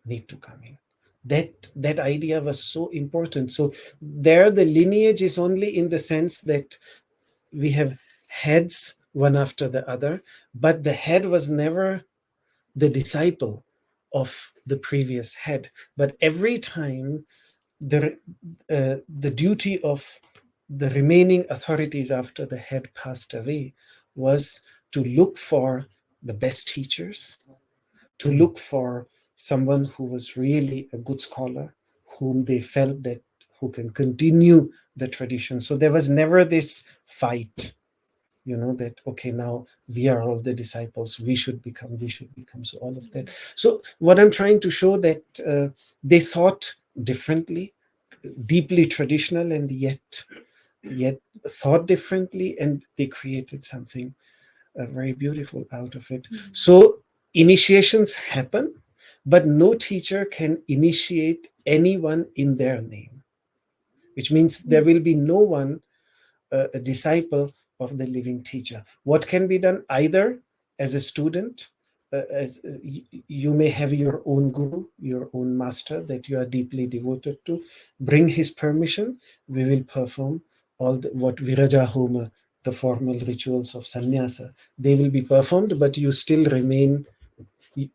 need to come in. That idea was so important. So there the lineage is only in the sense that we have heads one after the other, but the head was never the disciple of the previous head. But every time the duty of the remaining authorities after the head passed away was to look for the best teachers, to look for someone who was really a good scholar, whom they felt that who can continue the tradition. So there was never this fight, that, okay, now we are all the disciples, we should become, so all of that. So what I'm trying to show that they thought differently, deeply traditional, and yet thought differently, and they created something very beautiful out of it. So initiations happen, but no teacher can initiate anyone in their name, which means there will be no one a disciple of the living teacher. What can be done? Either as a student, you may have your own guru, your own master that you are deeply devoted to. Bring his permission. We will perform all what Viraja Homa, the formal rituals of sannyasa. They will be performed, but you still remain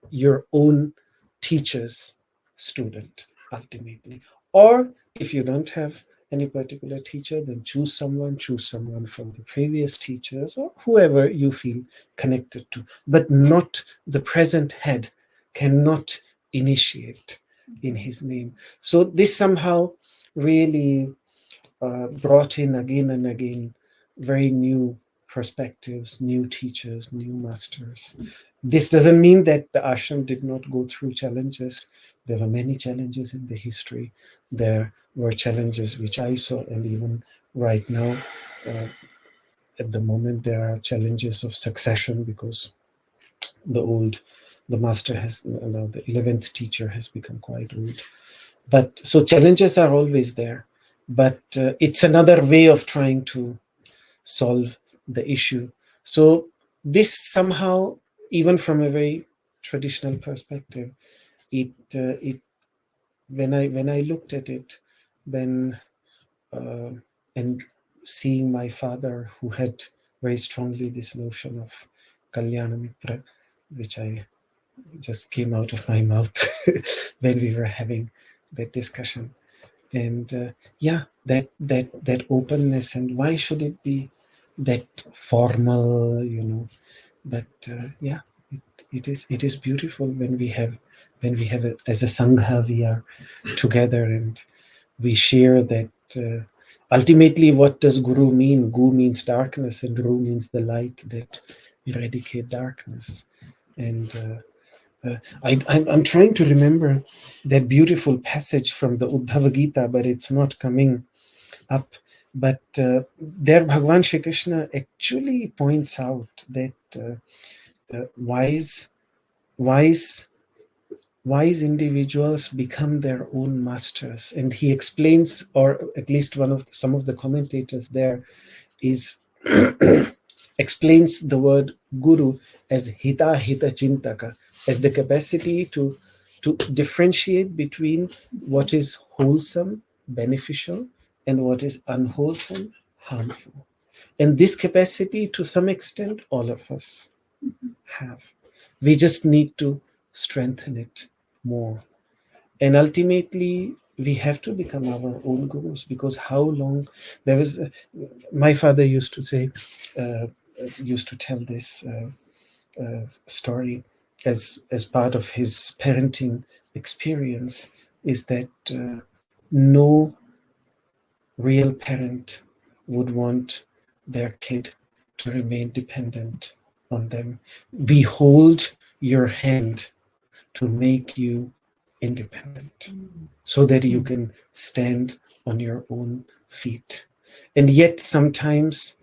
your own teacher's student ultimately. Or if you don't have any particular teacher, then choose someone from the previous teachers or whoever you feel connected to, but not the present head cannot initiate in his name. So this somehow really brought in again and again very new perspectives, new teachers, new masters. This doesn't mean that the ashram did not go through challenges. There were many challenges in the history. There were challenges which I saw, and even right now, at the moment, there are challenges of succession because the master has, now the 11th teacher has become quite old. But so challenges are always there, but it's another way of trying to solve the issue. So this somehow, even from a very traditional perspective, it when I looked at it, then and seeing my father, who had very strongly this notion of Kalyana Mitra, which I just came out of my mouth when we were having that discussion, and that openness, and why should it be that formal, but it is beautiful when we have as a sangha, we are together and we share that. Ultimately, what does guru mean? Gu means darkness, and ru means the light that eradicate darkness. And I'm trying to remember that beautiful passage from the Uddhava Gita, but it's not coming up. But there Bhagavan Shri Krishna actually points out that wise individuals become their own masters. And he explains, or at least some of the commentators there is explains the word guru as hita chintaka, as the capacity to differentiate between what is wholesome, beneficial, and what is unwholesome, harmful. And this capacity, to some extent, all of us have. We just need to strengthen it more. And ultimately, we have to become our own gurus, because how long there was my father used to say, used to tell this story as part of his parenting experience, is that no real parent would want their kid to remain dependent on them. We hold your hand to make you independent so that you can stand on your own feet. And yet sometimes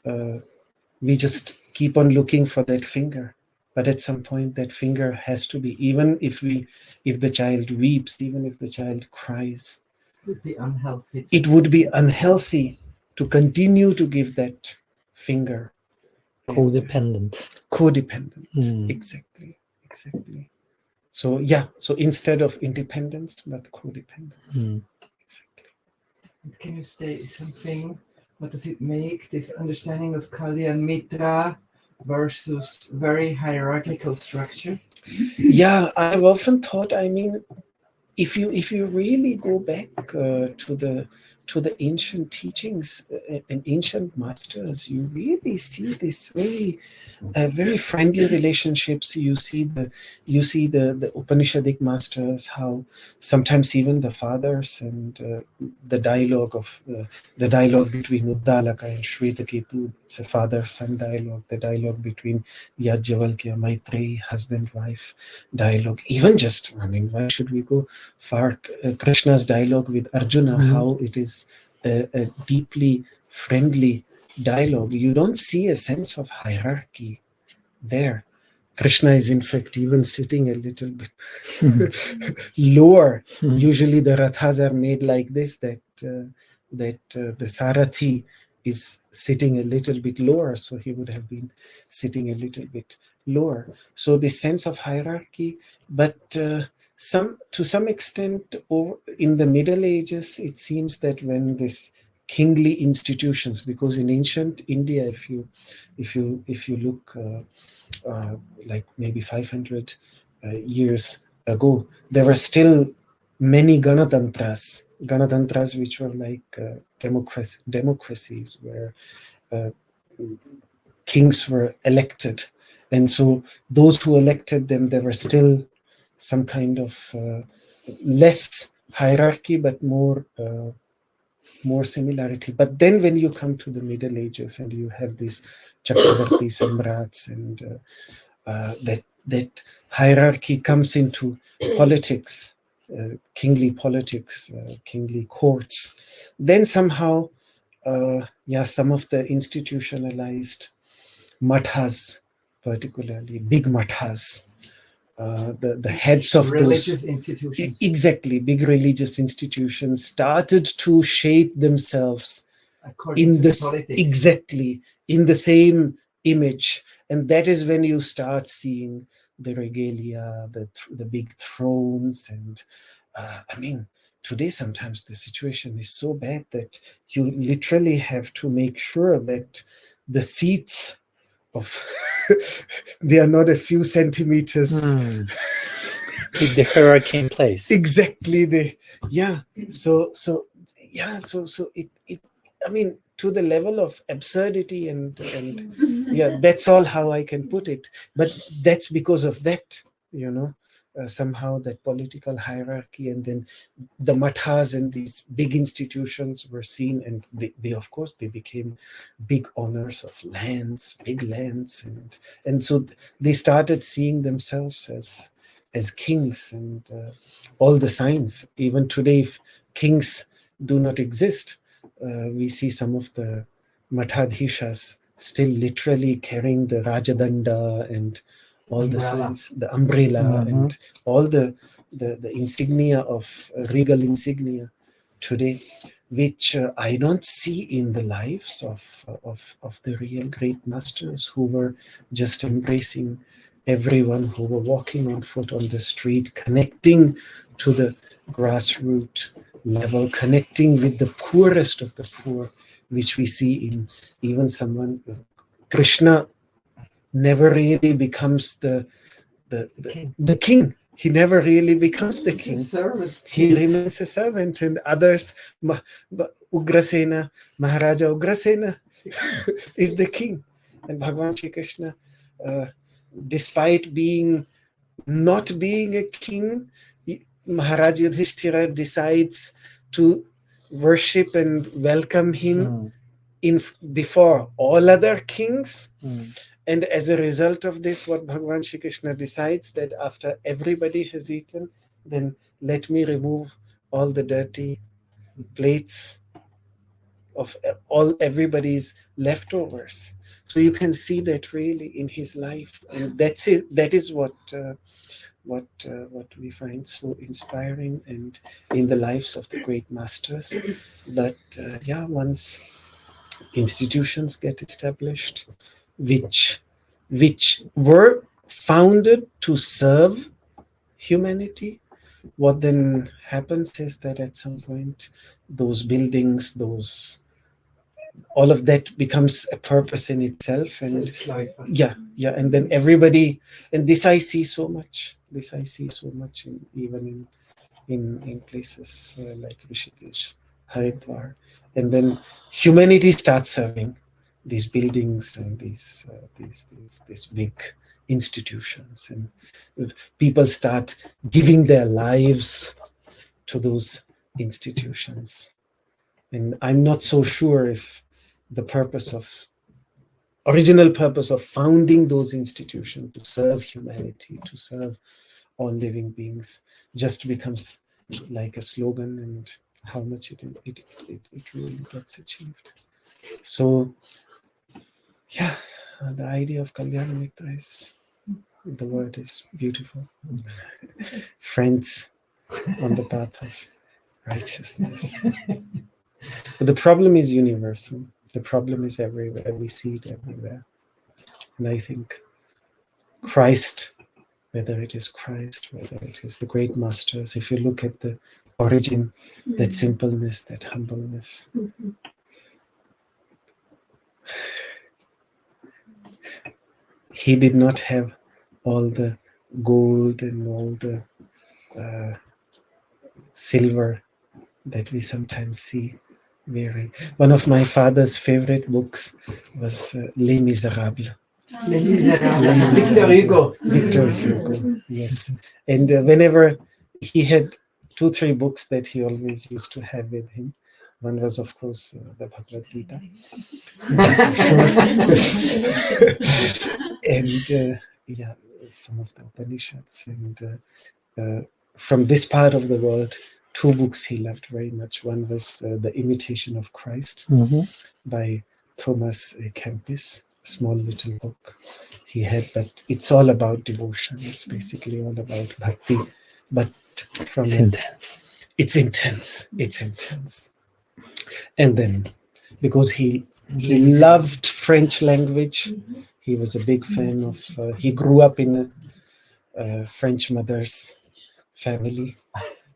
we just keep on looking for that finger, but at some point that finger has to be, even if the child weeps, even if the child cries, It would be unhealthy. it would be unhealthy to continue to give that finger. And, codependent. Exactly. So yeah, so instead of independence, but codependence. Exactly. Can you say something? What does it make, this understanding of Kalyan Mitra versus very hierarchical structure? Yeah, I've often thought, I mean, if you really go back to the ancient teachings and ancient masters, you really see this very friendly relationships. You see the Upanishadic masters, how sometimes even the fathers and the dialogue between Uddalaka and Shvetaketu. It's a father-son dialogue. The dialogue between Yajnavalkya, Maitreyi, husband-wife dialogue. Even just, I mean, why should we go far? Krishna's dialogue with Arjuna, how it is a deeply friendly dialogue. You don't see a sense of hierarchy there. Krishna is in fact even sitting a little bit lower. Usually the rathas are made like this, that the Sarathi is sitting a little bit lower, so he would have been sitting a little bit lower. So the sense of hierarchy, but to some extent in the Middle Ages, it seems that when this kingly institutions, because in ancient India, if you look like maybe 500 years ago, there were still many Ganatantras, which were like democracies where kings were elected. And so those who elected them, there were still some kind of less hierarchy, but more similarity. But then when you come to the Middle Ages and you have these Chakravarti Samrats and that hierarchy comes into politics, kingly politics, kingly courts, then somehow some of the institutionalized mathas, particularly big mathas, the heads of religious those institutions, exactly, big religious institutions started to shape themselves in this exactly in the same image. And that is when you start seeing the regalia, the big thrones. And I mean, today sometimes the situation is so bad that you literally have to make sure that the seats of they are not a few centimeters keep the hierarchy in place. Exactly. So it I mean, to the level of absurdity and yeah, that's all how I can put it. But that's because of that, somehow that political hierarchy, and then the mathas and these big institutions were seen, and they of course they became big owners of lands, big lands, and so they started seeing themselves as kings, and all the signs. Even today, if kings do not exist, we see some of the Mathadhishas still literally carrying the Rajadanda and all the signs, the umbrella, and all the insignia of regal insignia today, which I don't see in the lives of the real great masters who were just embracing everyone, who were walking on foot on the street, connecting to the grassroots level, connecting with the poorest of the poor, which we see in even someone. Krishna never really becomes the king. He never really becomes the king. He remains a servant, and others, Ugrasena, Maharaja Ugrasena is the king. And Bhagavan Shri Krishna, despite not being a king, Maharaj Yudhishthira decides to worship and welcome him before all other kings. And as a result of this, what Bhagavan Shri Krishna decides, that after everybody has eaten, then let me remove all the dirty plates of everybody's leftovers. So you can see that really in his life, and that's it. That is what we find so inspiring and in the lives of the great masters. But once institutions get established, which were founded to serve humanity. What then happens is that at some point, those buildings, all of that becomes a purpose in itself, and and then everybody, and this I see so much. Even in places like Rishikesh, Haridwar, and then humanity starts serving these buildings and these big institutions, and people start giving their lives to those institutions. And I'm not so sure if the original purpose of founding those institutions to serve humanity, to serve all living beings, just becomes like a slogan, and how much it really gets achieved. So, yeah, the idea of Kalyana Mitra is, the word is beautiful. Friends on the path of righteousness. But the problem is universal. The problem is everywhere. We see it everywhere. And I think Christ, whether it is Christ, whether it is the great masters, if you look at the origin, that simpleness, that humbleness, he did not have all the gold and all the silver that we sometimes see wearing. One of my father's favorite books was Les Miserables. Victor Hugo. Victor Hugo, yes. And whenever he had 2-3 books that he always used to have with him. One was, of course, the Bhagavad Gita. And some of the Upanishads. And from this part of the world, 2 books he loved very much. One was The Imitation of Christ by Thomas à Kempis, a small little book he had, but it's all about devotion. It's basically all about bhakti, but from it's intense. And then, because he loved French language, he was a big fan of, he grew up in a French mother's family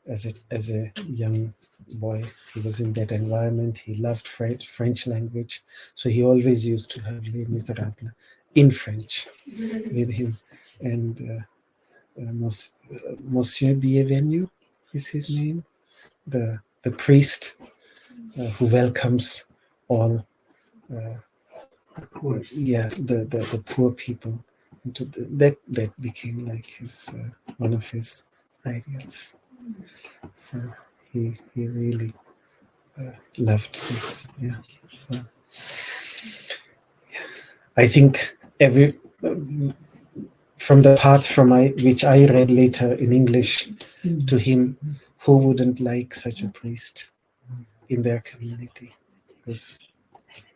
as a young boy. He was in that environment. He loved French language. So he always used to have Les Miserables in French with him. And Monsieur Bienvenu is his name, the priest who welcomes all the poor people. That became like his one of his ideals. So he really loved this. Yeah. So I think from the parts which I read later in English to him, who wouldn't like such a priest in their community? Because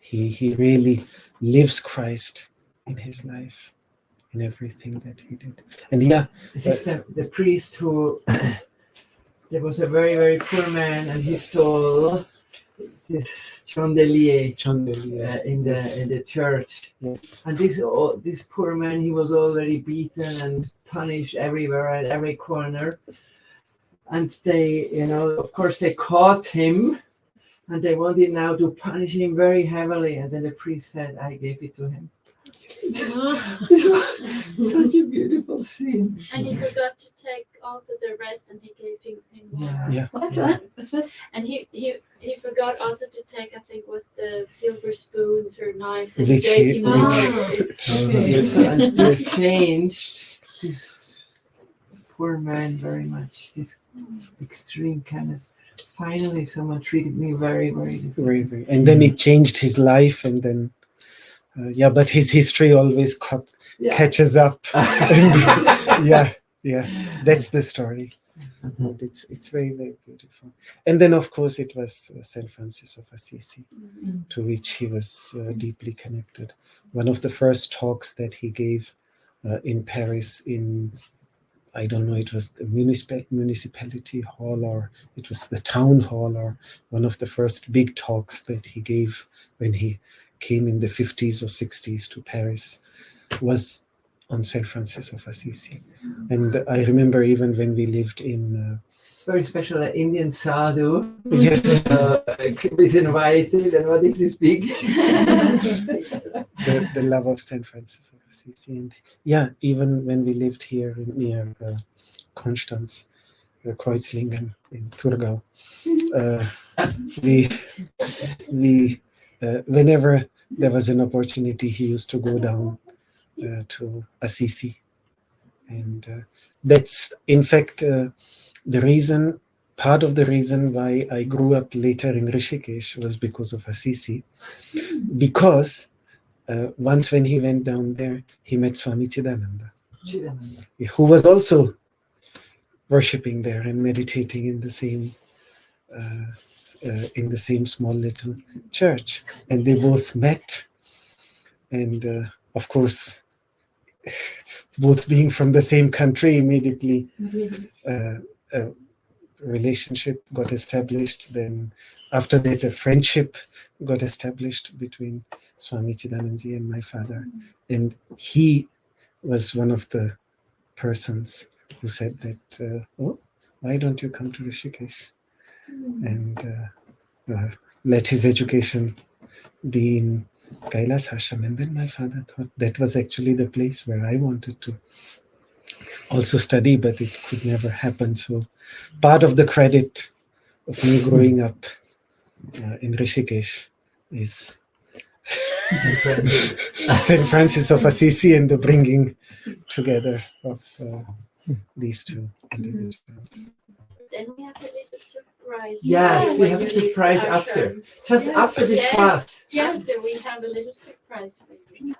he really lives Christ in his life, in everything that he did. And this is the priest who there was a very, very poor man, and he stole this chandelier in the church. Yes. And this poor man, he was already beaten and punished everywhere at every corner. And they, of course, they caught him, and they wanted now to punish him very heavily. And then the priest said, "I gave it to him." This was such a beautiful scene. And he forgot to take also the rest, and he gave him more. Yeah. What? And he forgot also to take, I think, was the silver spoons or knives, and Which he gave him more. Yes. And this changed this poor man very much. This extreme kindness. Finally, someone treated me very, very differently. Very. And then it changed his life, and then but his history always catches up. And, that's the story. And it's very, very beautiful. And then, of course, it was Saint Francis of Assisi, to which he was deeply connected. One of the first talks that he gave in Paris in I don't know, it was the municipality hall, or it was the town hall, or one of the first big talks that he gave when he came in the 50s or 60s to Paris, was on St. Francis of Assisi. And I remember even when we lived in... very special Indian sadhu. Yes. Is invited, and what is this big? the love of St. Francis of Assisi. And yeah, even when we lived here near Konstanz, Kreuzlingen in Thurgau, we whenever there was an opportunity, he used to go down to Assisi. And that's, in fact, part of the reason why I grew up later in Rishikesh was because of Assisi. Because once when he went down there, he met Swami Chidananda, who was also worshipping there and meditating in the same small little church. And they both met. And of course, both being from the same country, immediately a relationship got established. Then after that, a friendship got established between Swami Chidanandaji and my father. And he was one of the persons who said that, oh, why don't you come to Rishikesh and let his education be in Kailas Ashram. And then my father thought that was actually the place where I wanted to also study, but it could never happen. So part of the credit of me growing up in Rishikesh is St. Francis of Assisi and the bringing together of these two individuals. Then we have a little surprise. Yes, we have a surprise after. Just after this class. After we have a little surprise for you.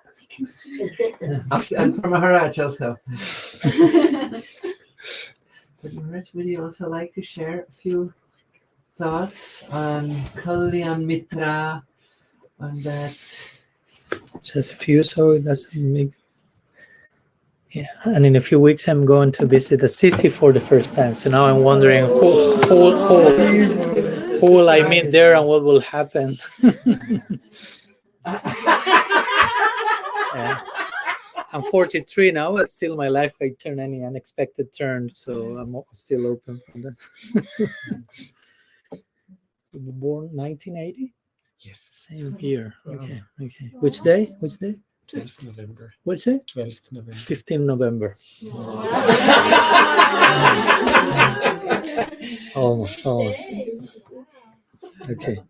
And for Maharaj also. But Maharaj, would you also like to share a few thoughts on Kalyan Mitra, on that? Just a few, so it doesn't make... Yeah, and in a few weeks I'm going to visit Assisi for the first time. So now I'm wondering who will I meet there and what will happen. Yeah. I'm 43 now, but still my life might turn any unexpected turn, so I'm still open for that. You were born 1980? Yes. Same here. Okay. Okay. Which day? 12th November. Which day? 12th November. 15 November. Almost. Okay.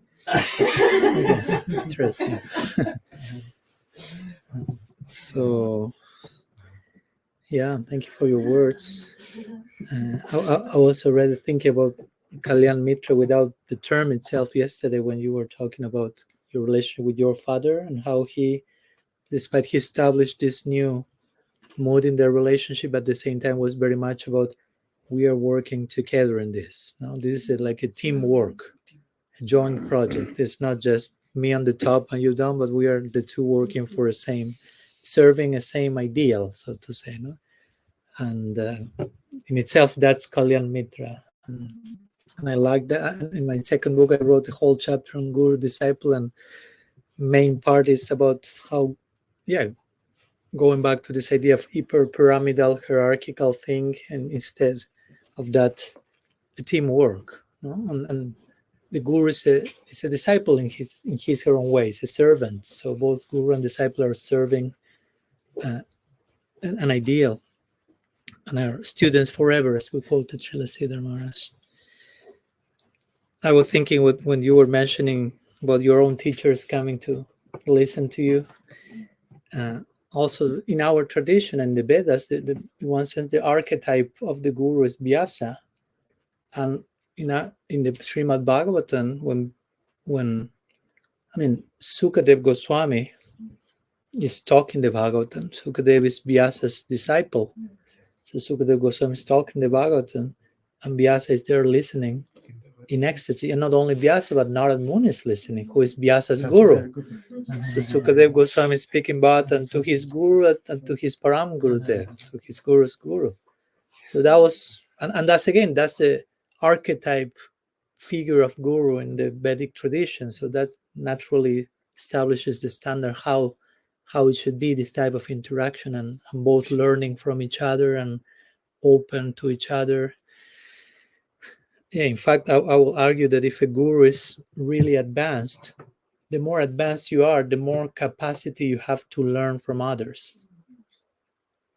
Interesting. So, yeah, thank you for your words. I was already thinking about Kalyan Mitra without the term itself yesterday when you were talking about your relationship with your father and how he, despite he established this new mode in their relationship, at the same time was very much about we are working together in this. Now, this is like a teamwork, a joint project. It's not just me on the top and you down, but we are the two working for the same, serving a same ideal, so to say. No? And in itself, that's Kalyan Mitra. And I like that. In my second book, I wrote a whole chapter on Guru Disciple, and main part is about how, going back to this idea of hyper-pyramidal hierarchical thing, and instead of that, a teamwork. No? And the Guru is a disciple in his or own way, he's a servant. So both Guru and disciple are serving an ideal, and are students forever, as we quoted Srila Siddhartha Maharaj. I was thinking when you were mentioning about your own teachers coming to listen to you. Also, in our tradition and the Vedas, in one sense, the archetype of the Guru is Vyasa. And in the Srimad Bhagavatam, when Sukadev Goswami is talking the Bhagavatam, Sukadev is Vyasa's disciple. So Sukadev Goswami is talking the Bhagavatam, and Vyasa is there listening in ecstasy. And not only Vyasa, but Narad Muni is listening, who is Vyasa's Guru. So Sukadev Goswami is speaking Bhagavatam to his Guru and to his Param Gurudev, so his Guru's Guru. So that was, and that's again, that's the archetype figure of guru in the Vedic tradition. So that naturally establishes the standard how it should be, this type of interaction, and both learning from each other and open to each other. Yeah, in fact, I will argue that if a guru is really advanced, the more advanced you are, the more capacity you have to learn from others.